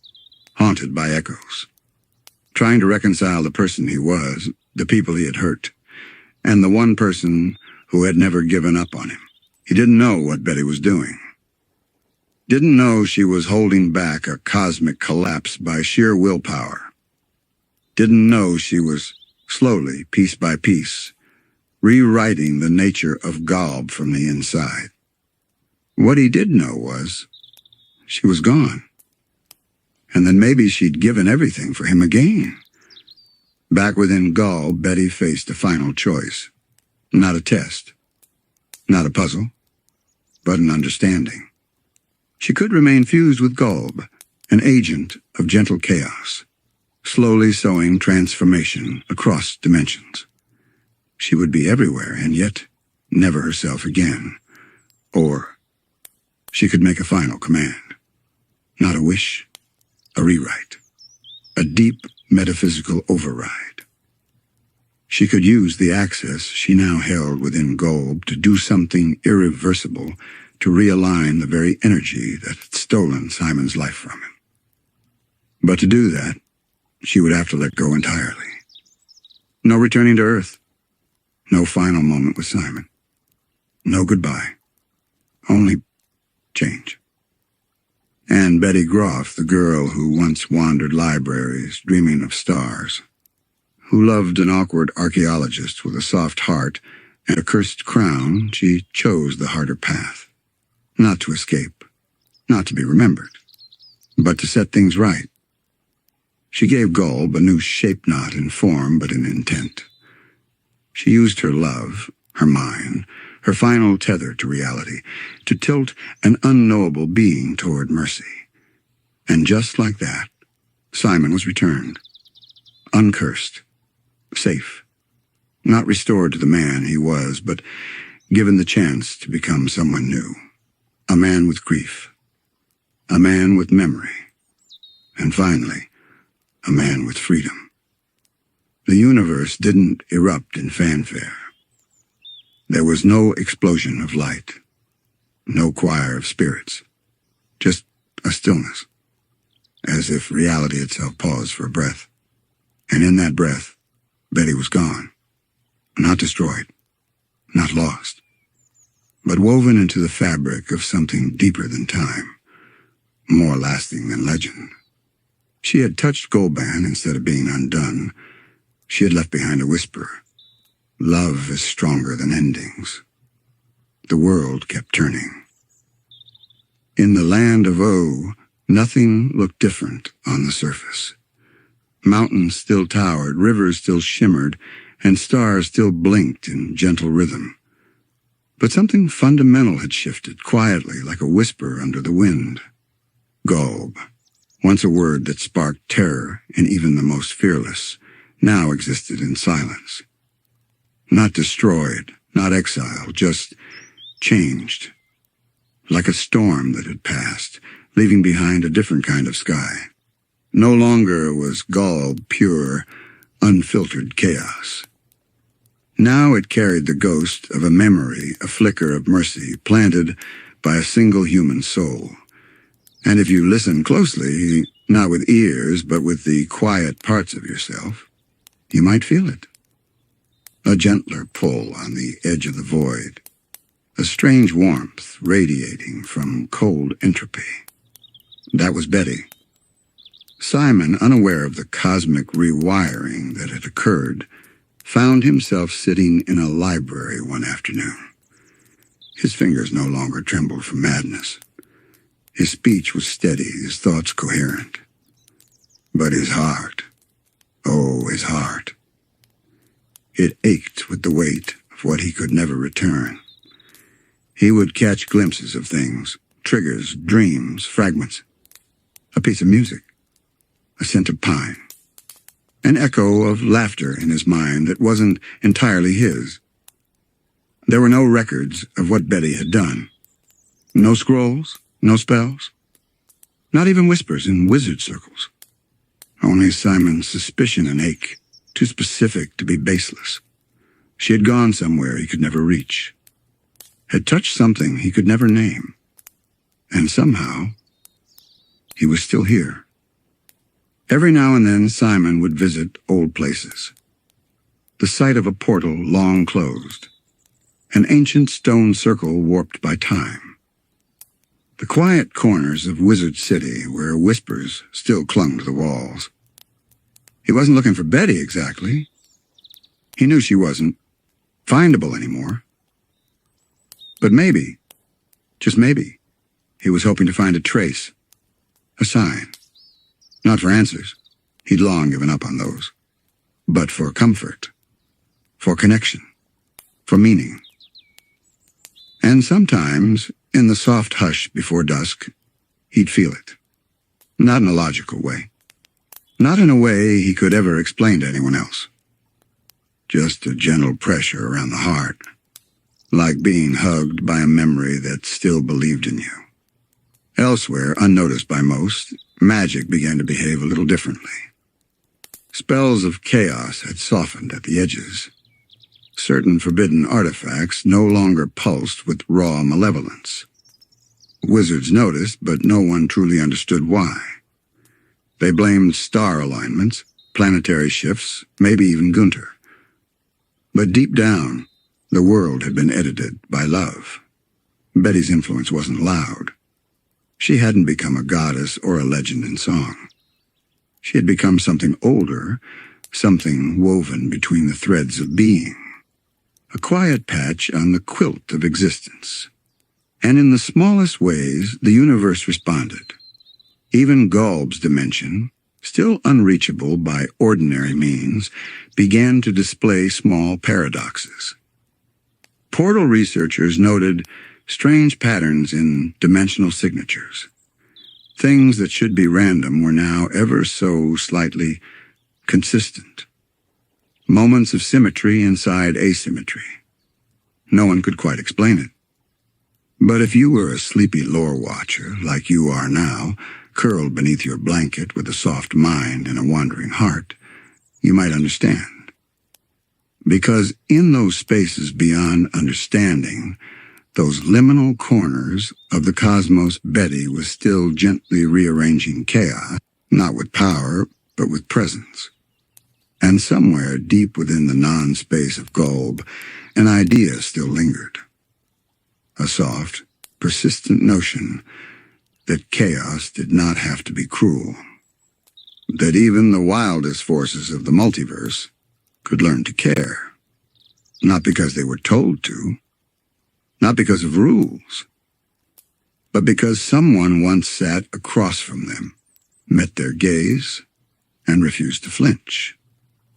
haunted by echoes, trying to reconcile the person he was, the people he had hurt, and the one person who had never given up on him. He didn't know what Betty was doing. Didn't know she was holding back a cosmic collapse by sheer willpower. Didn't know she was slowly, piece by piece, rewriting the nature of Golb from the inside. What he did know was she was gone. And then maybe she'd given everything for him again. Back within Golb, Betty faced a final choice. Not a test, not a puzzle, but an understanding. She could remain fused with Golb, an agent of gentle chaos, slowly sowing transformation across dimensions. She would be everywhere, and yet never herself again. Or she could make a final command. Not a wish, a rewrite. A deep metaphysical override. She could use the access she now held within Golb to do something irreversible, to realign the very energy that had stolen Simon's life from him. But to do that, she would have to let go entirely. No returning to Earth. No final moment with Simon. No goodbye. Only change. And Betty Grof, the girl who once wandered libraries dreaming of stars, who loved an awkward archaeologist with a soft heart and a cursed crown, she chose the harder path. Not to escape, not to be remembered, but to set things right. She gave Golb a new shape not in form but in intent. She used her love, her mind, her final tether to reality, to tilt an unknowable being toward mercy. And just like that, Simon was returned. Uncursed. Safe. Not restored to the man he was, but given the chance to become someone new. A man with grief. A man with memory. And finally, a man with freedom. The universe didn't erupt in fanfare. There was no explosion of light, no choir of spirits, just a stillness, as if reality itself paused for a breath. And in that breath, Betty was gone, not destroyed, not lost, but woven into the fabric of something deeper than time, more lasting than legend. She had touched Golban instead of being undone. She had left behind a whisper. Love is stronger than endings. The world kept turning. In the land of O, nothing looked different on the surface. Mountains still towered, rivers still shimmered, and stars still blinked in gentle rhythm. But something fundamental had shifted, quietly, like a whisper under the wind. Golb, once a word that sparked terror in even the most fearless, now existed in silence. Not destroyed, not exiled, just changed. Like a storm that had passed, leaving behind a different kind of sky. No longer was Golb pure, unfiltered chaos. Now it carried the ghost of a memory, a flicker of mercy planted by a single human soul. And if you listen closely, not with ears, but with the quiet parts of yourself, you might feel it. A gentler pull on the edge of the void. A strange warmth radiating from cold entropy. That was Betty. Simon, unaware of the cosmic rewiring that had occurred, found himself sitting in a library one afternoon. His fingers no longer trembled from madness. His speech was steady, his thoughts coherent. But his heart, oh, his heart. It ached with the weight of what he could never return. He would catch glimpses of things, triggers, dreams, fragments. A piece of music, a scent of pine, an echo of laughter in his mind that wasn't entirely his. There were no records of what Betty had done. No scrolls, no spells, not even whispers in wizard circles. Only Simon's suspicion and ache, too specific to be baseless. She had gone somewhere he could never reach, had touched something he could never name, and somehow he was still here. Every now and then Simon would visit old places. The site of a portal long closed, an ancient stone circle warped by time. The quiet corners of Wizard City where whispers still clung to the walls. He wasn't looking for Betty exactly. He knew she wasn't findable anymore. But maybe, just maybe, he was hoping to find a trace, a sign. Not for answers. He'd long given up on those. But for comfort, for connection, for meaning. And sometimes, in the soft hush before dusk, he'd feel it. Not in a logical way. Not in a way he could ever explain to anyone else. Just a gentle pressure around the heart, like being hugged by a memory that still believed in you. Elsewhere, unnoticed by most, magic began to behave a little differently. Spells of chaos had softened at the edges. Certain forbidden artifacts no longer pulsed with raw malevolence. Wizards noticed, but no one truly understood why. They blamed star alignments, planetary shifts, maybe even Gunter. But deep down, the world had been edited by love. Betty's influence wasn't loud. She hadn't become a goddess or a legend in song. She had become something older, something woven between the threads of being. A quiet patch on the quilt of existence. And in the smallest ways, the universe responded. Even Golb's dimension, still unreachable by ordinary means, began to display small paradoxes. Portal researchers noted strange patterns in dimensional signatures. Things that should be random were now ever so slightly consistent. Moments of symmetry inside asymmetry. No one could quite explain it. But if you were a sleepy lore watcher, like you are now, curled beneath your blanket with a soft mind and a wandering heart, you might understand. Because in those spaces beyond understanding, those liminal corners of the cosmos, Betty was still gently rearranging chaos, not with power, but with presence. And somewhere deep within the non-space of Golb, an idea still lingered. A soft, persistent notion that chaos did not have to be cruel. That even the wildest forces of the multiverse could learn to care. Not because they were told to, not because of rules, but because someone once sat across from them, met their gaze, and refused to flinch.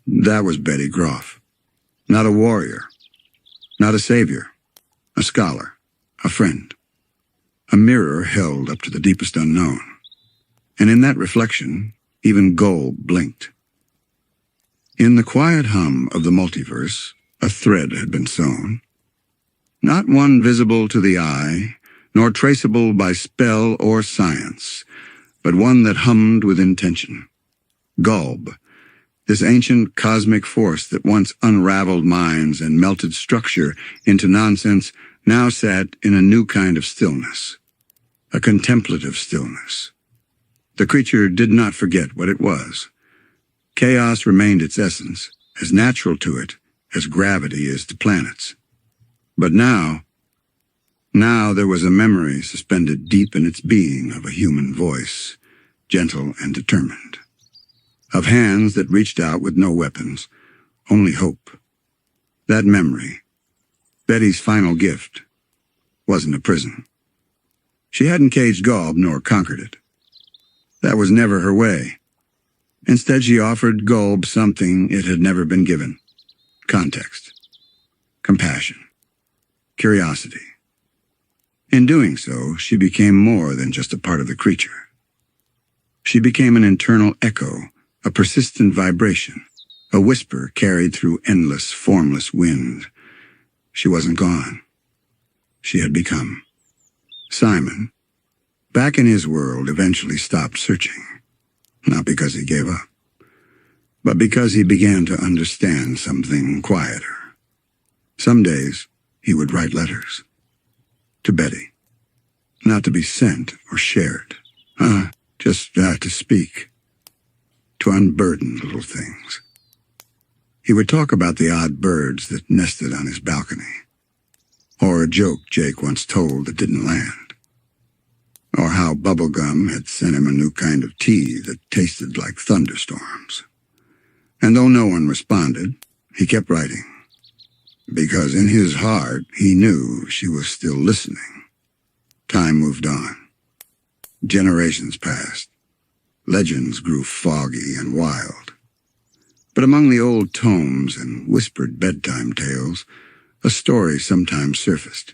That was Betty Grof. Not a warrior, not a savior, a scholar, a friend. A mirror held up to the deepest unknown. And in that reflection, even Golb blinked. In the quiet hum of the multiverse, a thread had been sewn. Not one visible to the eye, nor traceable by spell or science, but one that hummed with intention. Golb, this ancient cosmic force that once unraveled minds and melted structure into nonsense, now sat in a new kind of stillness, a contemplative stillness. The creature did not forget what it was. Chaos remained its essence, as natural to it as gravity is to planets. But now there was a memory suspended deep in its being of a human voice, gentle and determined. Of hands that reached out with no weapons, only hope. That memory, Betty's final gift, wasn't a prison. She hadn't caged Golb nor conquered it. That was never her way. Instead, she offered Golb something it had never been given. Context. Compassion. Curiosity. In doing so, she became more than just a part of the creature. She became an internal echo, a persistent vibration, a whisper carried through endless, formless wind. She wasn't gone. She had become. Simon, back in his world, eventually stopped searching. Not because he gave up, but because he began to understand something quieter. Some days, he would write letters. To Betty. Not to be sent or shared. Just to speak. To unburden little things. He would talk about the odd birds that nested on his balcony. Or a joke Jake once told that didn't land. Or how bubblegum had sent him a new kind of tea that tasted like thunderstorms. And though no one responded, he kept writing. Because in his heart, he knew she was still listening. Time moved on. Generations passed. Legends grew foggy and wild. But among the old tomes and whispered bedtime tales, a story sometimes surfaced.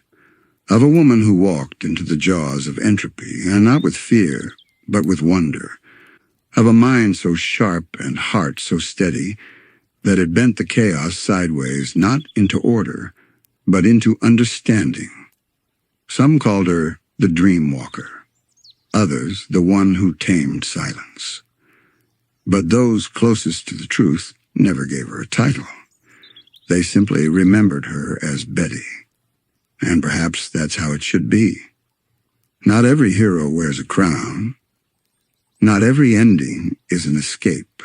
Of a woman who walked into the jaws of entropy, and not with fear, but with wonder. Of a mind so sharp and heart so steady that it bent the chaos sideways, not into order, but into understanding. Some called her the dream walker, others the one who tamed silence. But those closest to the truth never gave her a title. They simply remembered her as Betty. And perhaps that's how it should be. Not every hero wears a crown. Not every ending is an escape.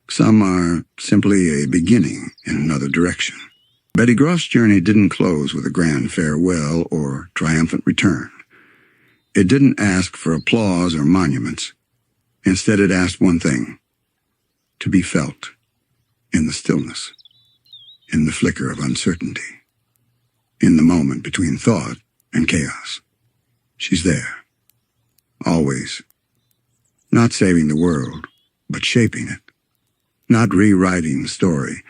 Some are simply a beginning in another direction. Betty Grof's journey didn't close with a grand farewell or triumphant return. It didn't ask for applause or monuments. Instead, it asked one thing: to be felt in the stillness, in the flicker of uncertainty, in the moment between thought and chaos. She's there, always, not saving the world, but shaping it, not rewriting the story,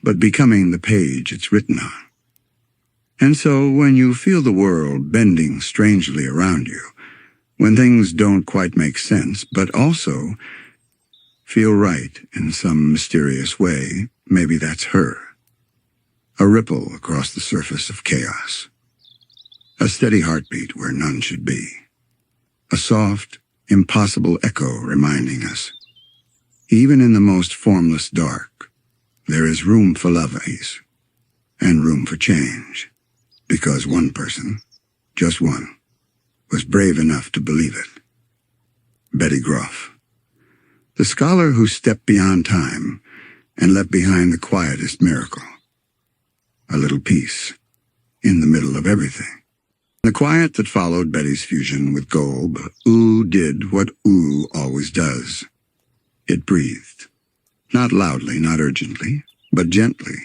but becoming the page it's written on. And so when you feel the world bending strangely around you, when things don't quite make sense, but also feel right in some mysterious way, maybe that's her. A ripple across the surface of chaos. A steady heartbeat where none should be. A soft, impossible echo reminding us, even in the most formless dark, there is room for levies and room for change, because one person, just one, was brave enough to believe it. Betty Grof, the scholar who stepped beyond time and left behind the quietest miracle. A little peace in the middle of everything. In the quiet that followed Betty's fusion with Golb, did what always does. It breathed. Not loudly, not urgently, but gently,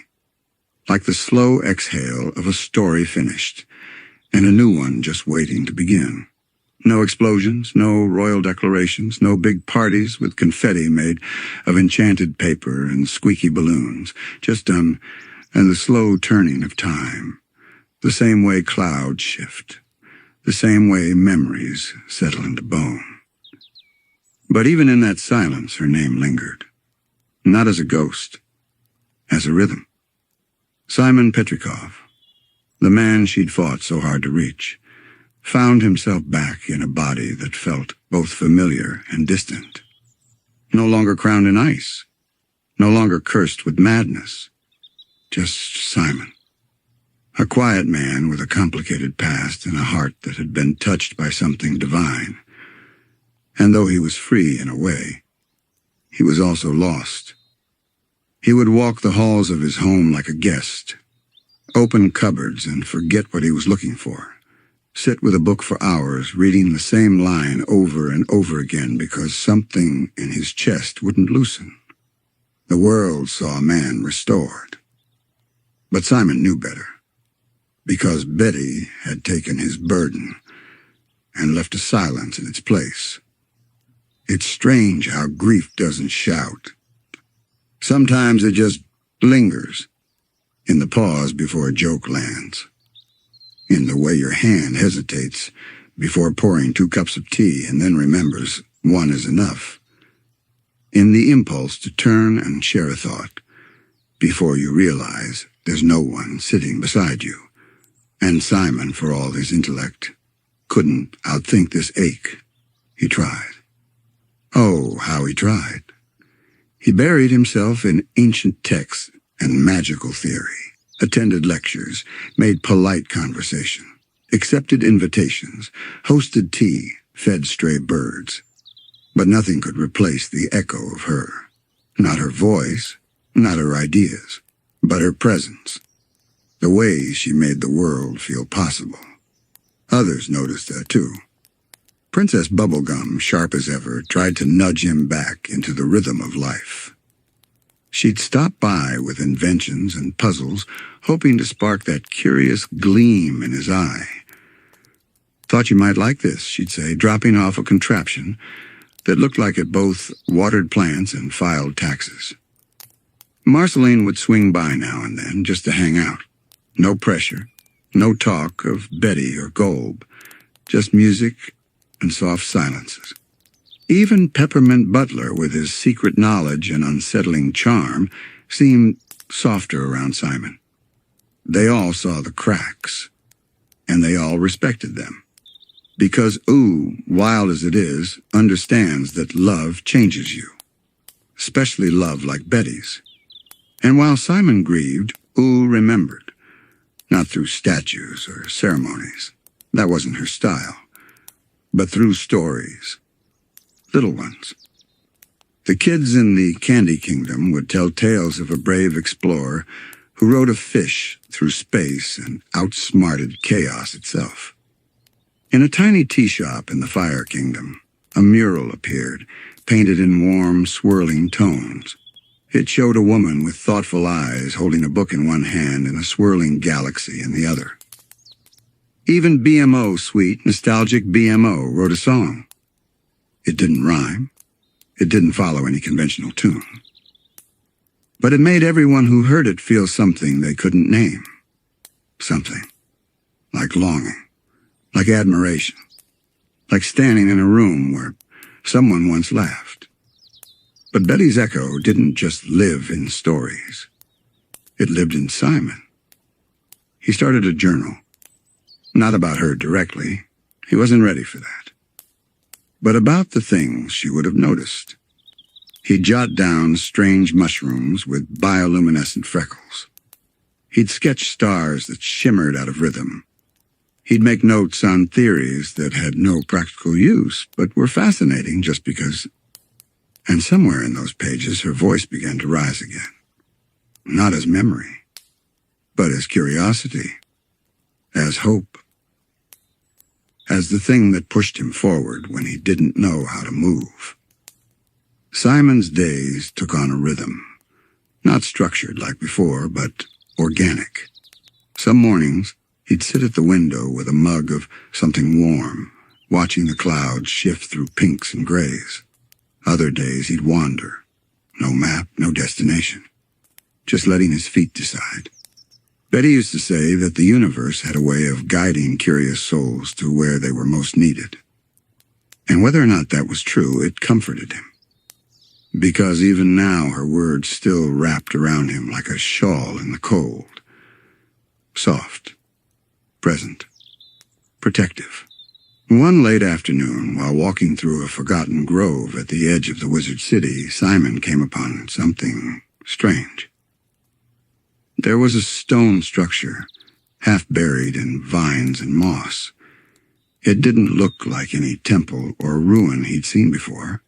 like the slow exhale of a story finished, and a new one just waiting to begin. No explosions, no royal declarations, no big parties with confetti made of enchanted paper and squeaky balloons, just and the slow turning of time, the same way clouds shift, the same way memories settle into bone. But even in that silence, her name lingered, not as a ghost, as a rhythm. Simon Petrikov, the man she'd fought so hard to reach, found himself back in a body that felt both familiar and distant. No longer crowned in ice, no longer cursed with madness, just Simon. A quiet man with a complicated past and a heart that had been touched by something divine. And though he was free in a way, he was also lost. He would walk the halls of his home like a guest, open cupboards and forget what he was looking for, sit with a book for hours reading the same line over and over again because something in his chest wouldn't loosen. The world saw a man restored. But Simon knew better, because Betty had taken his burden and left a silence in its place. It's strange how grief doesn't shout. Sometimes it just lingers, in the pause before a joke lands, in the way your hand hesitates before pouring 2 cups of tea and then remembers one is enough, in the impulse to turn and share a thought before you realize there's no one sitting beside you. And Simon, for all his intellect, couldn't outthink this ache. He tried. Oh, how he tried. He buried himself in ancient texts and magical theory, attended lectures, made polite conversation, accepted invitations, hosted tea, fed stray birds. But nothing could replace the echo of her. Not her voice, not her ideas, but her presence. The way she made the world feel possible. Others noticed that too. Princess Bubblegum, sharp as ever, tried to nudge him back into the rhythm of life. She'd stop by with inventions and puzzles, hoping to spark that curious gleam in his eye. Thought you might like this, she'd say, dropping off a contraption that looked like it both watered plants and filed taxes. Marceline would swing by now and then just to hang out. No pressure, no talk of Betty or Golb, just music and soft silences. Even Peppermint Butler, with his secret knowledge and unsettling charm, seemed softer around Simon. They all saw the cracks, and they all respected them. Because wild as it is, understands that love changes you, especially love like Betty's. And while Simon grieved, remembered, not through statues or ceremonies. That wasn't her style. But through stories, little ones, The kids in the Candy Kingdom would tell tales of a brave explorer who rode a fish through space and outsmarted chaos itself. In a tiny tea shop in the Fire Kingdom, a mural appeared, painted in warm, swirling tones. It showed a woman with thoughtful eyes holding a book in one hand and a swirling galaxy in the other. Even BMO, sweet, nostalgic BMO, wrote a song. It didn't rhyme. It didn't follow any conventional tune. But it made everyone who heard it feel something they couldn't name. Something. Like longing. Like admiration. Like standing in a room where someone once laughed. But Betty's echo didn't just live in stories. It lived in Simon. He started a journal. Not about her directly. He wasn't ready for that. But about the things she would have noticed. He'd jot down strange mushrooms with bioluminescent freckles. He'd sketch stars that shimmered out of rhythm. He'd make notes on theories that had no practical use, but were fascinating just because. And somewhere in those pages her voice began to rise again. Not as memory, but as curiosity, as hope, as the thing that pushed him forward when he didn't know how to move. Simon's days took on a rhythm, not structured like before, but organic. Some mornings, he'd sit at the window with a mug of something warm, watching the clouds shift through pinks and grays. Other days he'd wander. No map, no destination. Just letting his feet decide. Betty used to say that the universe had a way of guiding curious souls to where they were most needed. And whether or not that was true, it comforted him. Because even now her words still wrapped around him like a shawl in the cold. Soft. Present. Protective. One late afternoon, while walking through a forgotten grove at the edge of the Wizard City, Simon came upon something strange. There was a stone structure, half buried in vines and moss. It didn't look like any temple or ruin he'd seen before,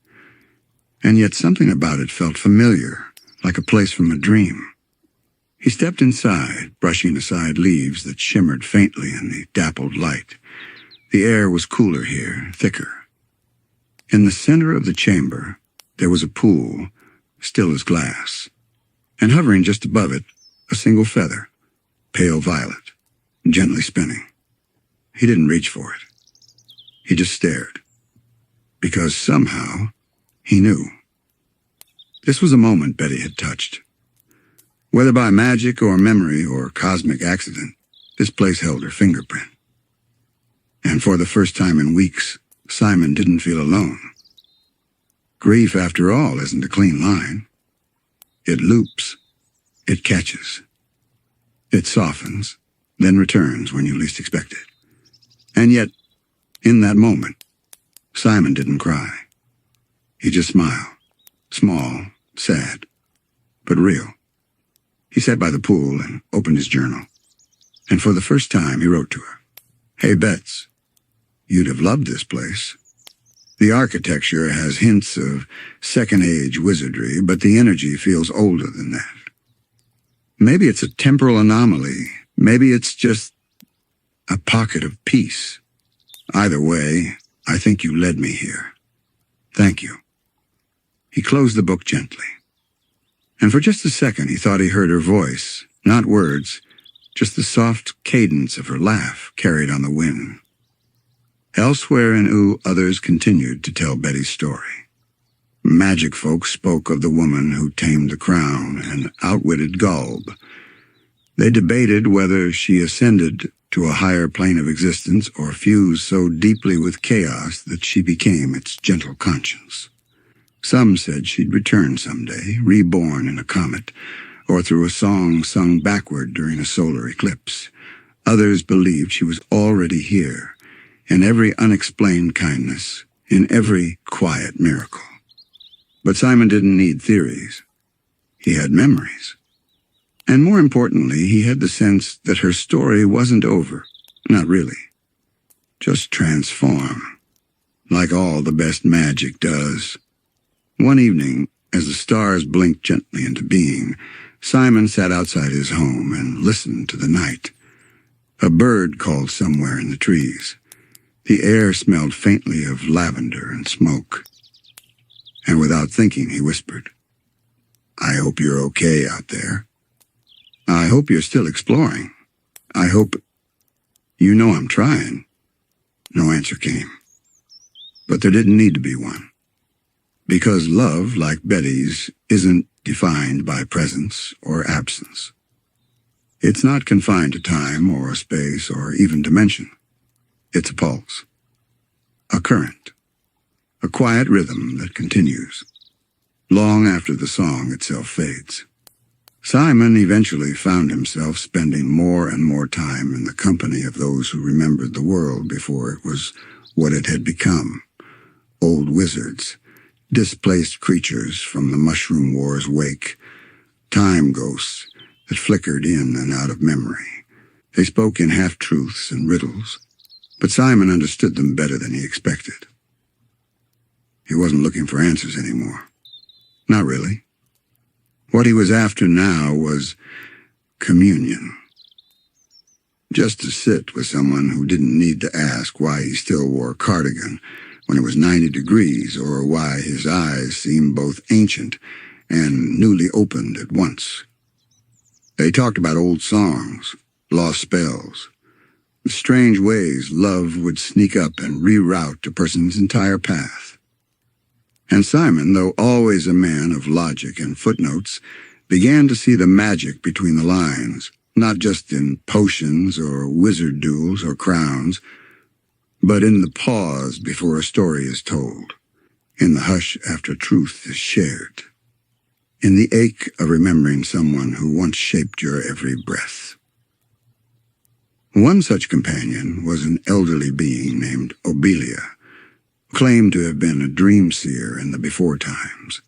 and yet something about it felt familiar, like a place from a dream. He stepped inside, brushing aside leaves that shimmered faintly in the dappled light. The air was cooler here, thicker. In the center of the chamber, there was a pool, still as glass, and hovering just above it, a single feather, pale violet, gently spinning. He didn't reach for it. He just stared. Because somehow, he knew. This was a moment Betty had touched. Whether by magic or memory or cosmic accident, this place held her fingerprint. And for the first time in weeks, Simon didn't feel alone. Grief, after all, isn't a clean line. It loops. It catches. It softens, then returns when you least expect it. And yet, in that moment, Simon didn't cry. He just smiled. Small, sad, but real. He sat by the pool and opened his journal. And for the first time, he wrote to her. Hey, Bets, you'd have loved this place. The architecture has hints of second-age wizardry, but the energy feels older than that. Maybe it's a temporal anomaly. Maybe it's just a pocket of peace. Either way, I think you led me here. Thank you. He closed the book gently. And for just a second, he thought he heard her voice, not words, just the soft cadence of her laugh carried on the wind. Elsewhere in Ooh, others continued to tell Betty's story. Magic folk spoke of the woman who tamed the crown and outwitted Golb. They debated whether she ascended to a higher plane of existence or fused so deeply with chaos that she became its gentle conscience. Some said she'd return someday, reborn in a comet, or through a song sung backward during a solar eclipse. Others believed she was already here, in every unexplained kindness, in every quiet miracle. But Simon didn't need theories. He had memories. And more importantly, he had the sense that her story wasn't over. Not really. Just transform, like all the best magic does. One evening, as the stars blinked gently into being, Simon sat outside his home and listened to the night. A bird called somewhere in the trees. The air smelled faintly of lavender and smoke. And without thinking, he whispered, "I hope you're okay out there. I hope you're still exploring. I hope... You know I'm trying." No answer came. But there didn't need to be one. Because love, like Betty's, isn't defined by presence or absence. It's not confined to time or a space or even dimension. It's a pulse, a current, a quiet rhythm that continues, long after the song itself fades. Simon eventually found himself spending more and more time in the company of those who remembered the world before it was what it had become. Old wizards, displaced creatures from the Mushroom War's wake, time ghosts that flickered in and out of memory. They spoke in half-truths and riddles, but Simon understood them better than he expected. He wasn't looking for answers anymore. Not really. What he was after now was communion. Just to sit with someone who didn't need to ask why he still wore a cardigan when it was 90 degrees, or why his eyes seemed both ancient and newly opened at once. They talked about old songs, lost spells, the strange ways love would sneak up and reroute a person's entire path. And Simon, though always a man of logic and footnotes, began to see the magic between the lines, not just in potions or wizard duels or crowns, but in the pause before a story is told, in the hush after truth is shared, in the ache of remembering someone who once shaped your every breath. One such companion was an elderly being named Obelia, claimed to have been a dream seer in the before times.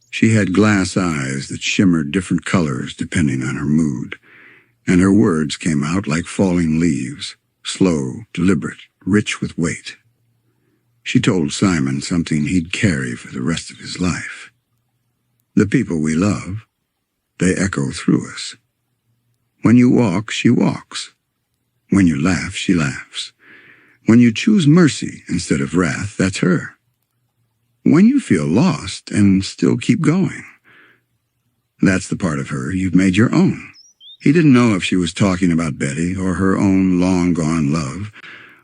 She had glass eyes that shimmered different colors depending on her mood, and her words came out like falling leaves, slow, deliberate, rich with weight. She told Simon something he'd carry for the rest of his life. The people we love, they echo through us. When you walk, she walks. When you laugh, she laughs. When you choose mercy instead of wrath, that's her. When you feel lost and still keep going, that's the part of her you've made your own. He didn't know if she was talking about Betty or her own long-gone love,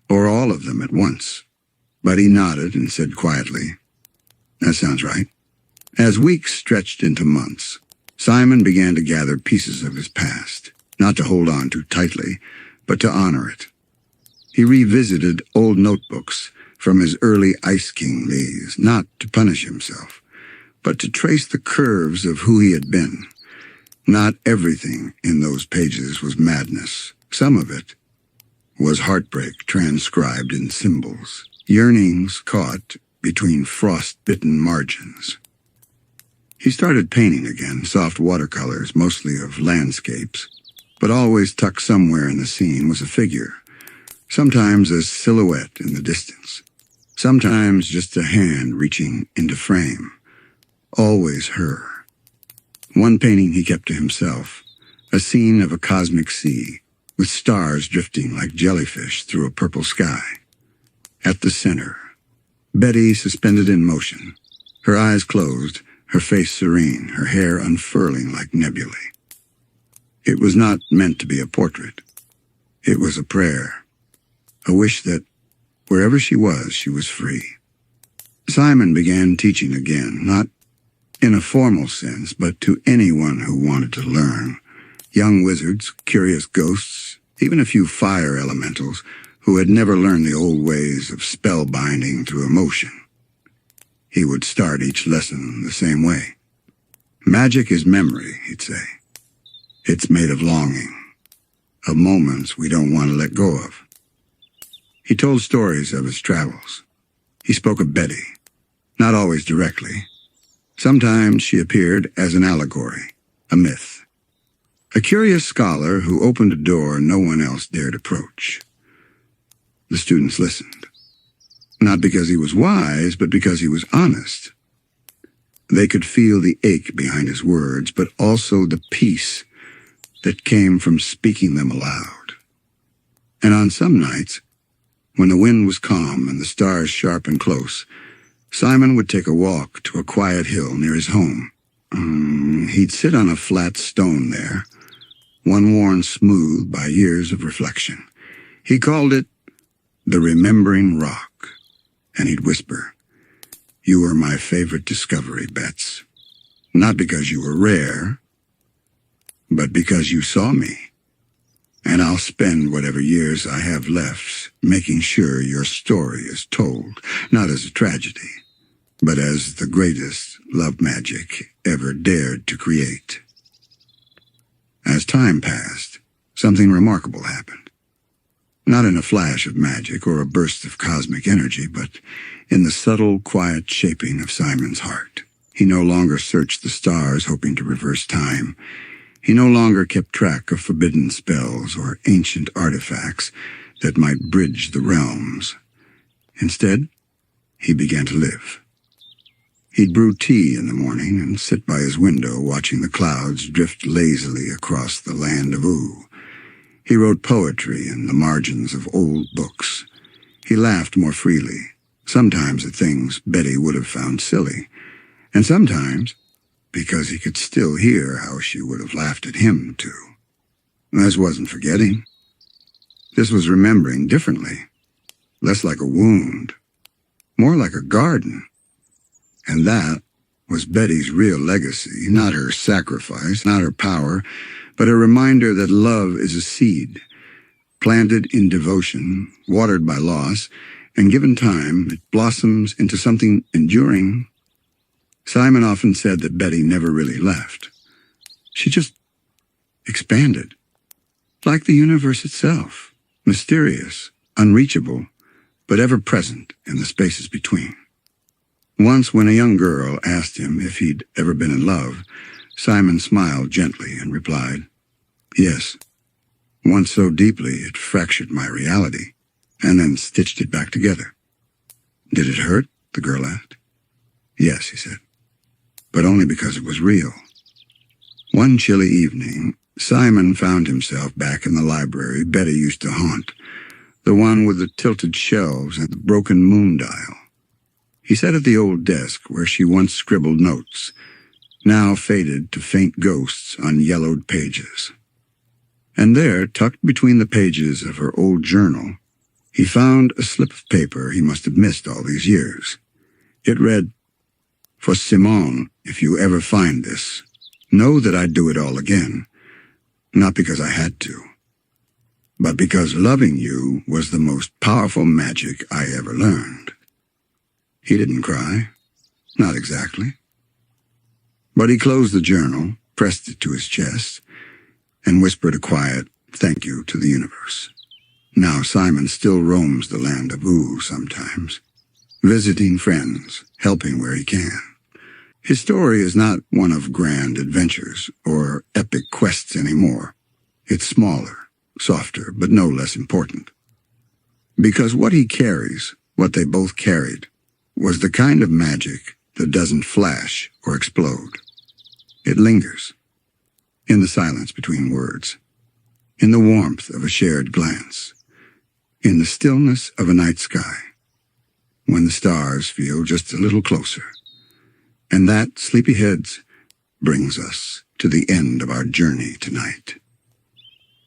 or all of them at once. But he nodded and said quietly, "That sounds right." As weeks stretched into months, Simon began to gather pieces of his past, not to hold on too tightly, but to honor it. He revisited old notebooks from his early Ice King days, not to punish himself, but to trace the curves of who he had been. Not everything in those pages was madness. Some of it was heartbreak transcribed in symbols, yearnings caught between frost-bitten margins. He started painting again, soft watercolors, mostly of landscapes, but always tucked somewhere in the scene was a figure, sometimes a silhouette in the distance, sometimes just a hand reaching into frame. Always her. One painting he kept to himself, a scene of a cosmic sea, with stars drifting like jellyfish through a purple sky. At the center, Betty suspended in motion, her eyes closed, her face serene, her hair unfurling like nebulae. It was not meant to be a portrait. It was a prayer, a wish that, wherever she was free. Simon began teaching again, not in a formal sense, but to anyone who wanted to learn. Young wizards, curious ghosts, even a few fire elementals who had never learned the old ways of spellbinding through emotion. He would start each lesson the same way. Magic is memory, he'd say. It's made of longing, of moments we don't want to let go of. He told stories of his travels. He spoke of Betty, not always directly. Sometimes she appeared as an allegory, a myth. A curious scholar who opened a door no one else dared approach. The students listened, not because he was wise, but because he was honest. They could feel the ache behind his words, but also the peace that came from speaking them aloud. And on some nights, when the wind was calm and the stars sharp and close, Simon would take a walk to a quiet hill near his home. He'd sit on a flat stone there, one worn smooth by years of reflection. He called it the Remembering Rock, and he'd whisper, "You were my favorite discovery, Bets. Not because you were rare, but because you saw me. And I'll spend whatever years I have left making sure your story is told, not as a tragedy, but as the greatest love magic ever dared to create." As time passed, something remarkable happened. Not in a flash of magic or a burst of cosmic energy, but in the subtle, quiet shaping of Simon's heart. He no longer searched the stars hoping to reverse time. He no longer kept track of forbidden spells or ancient artifacts that might bridge the realms. Instead, he began to live. He'd brew tea in the morning and sit by his window watching the clouds drift lazily across the land of Oo. He wrote poetry in the margins of old books. He laughed more freely, sometimes at things Betty would have found silly, and sometimes because he could still hear how she would have laughed at him, too. This wasn't forgetting. This was remembering differently, less like a wound, more like a garden. And that was Betty's real legacy, not her sacrifice, not her power, but a reminder that love is a seed, planted in devotion, watered by loss, and given time, it blossoms into something enduring. Simon often said that Betty never really left. She just expanded, like the universe itself, mysterious, unreachable, but ever-present in the spaces between. Once, when a young girl asked him if he'd ever been in love, Simon smiled gently and replied, "Yes, once so deeply it fractured my reality, and then stitched it back together." "Did it hurt?" the girl asked. "Yes," he said, "but only because it was real." One chilly evening, Simon found himself back in the library Betty used to haunt, the one with the tilted shelves and the broken moon dial. He sat at the old desk where she once scribbled notes, now faded to faint ghosts on yellowed pages. And there, tucked between the pages of her old journal, he found a slip of paper he must have missed all these years. It read, "For Simone, if you ever find this, know that I'd do it all again, not because I had to, but because loving you was the most powerful magic I ever learned." He didn't cry, not exactly. But he closed the journal, pressed it to his chest, and whispered a quiet thank you to the universe. Now Simon still roams the land of Oo sometimes, visiting friends, helping where he can. His story is not one of grand adventures or epic quests anymore. It's smaller, softer, but no less important. Because what he carries, what they both carried, was the kind of magic that doesn't flash or explode. It lingers, in the silence between words, in the warmth of a shared glance, in the stillness of a night sky, when the stars feel just a little closer. And that, sleepyheads, brings us to the end of our journey tonight.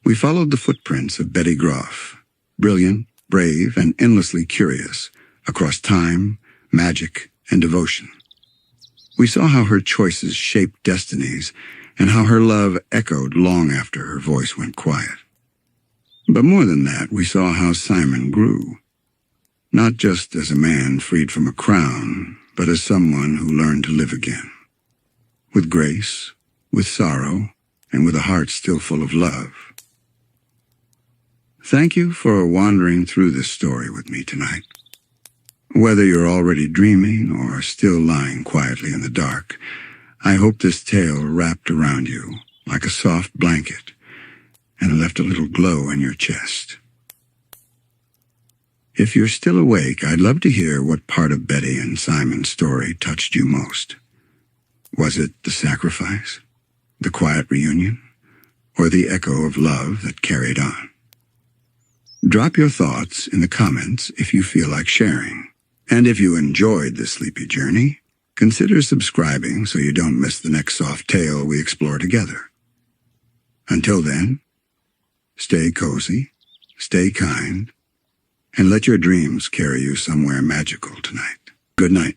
We followed the footprints of Betty Grof, brilliant, brave, and endlessly curious, across time, magic, and devotion. We saw how her choices shaped destinies, and how her love echoed long after her voice went quiet. But more than that, we saw how Simon grew, not just as a man freed from a crown, but as someone who learned to live again, with grace, with sorrow, and with a heart still full of love. Thank you for wandering through this story with me tonight. Whether you're already dreaming or still lying quietly in the dark, I hope this tale wrapped around you like a soft blanket and left a little glow in your chest. If you're still awake, I'd love to hear what part of Betty and Simon's story touched you most. Was it the sacrifice, the quiet reunion, or the echo of love that carried on? Drop your thoughts in the comments if you feel like sharing. And if you enjoyed this sleepy journey, consider subscribing so you don't miss the next soft tale we explore together. Until then, stay cozy, stay kind, and let your dreams carry you somewhere magical tonight. Good night.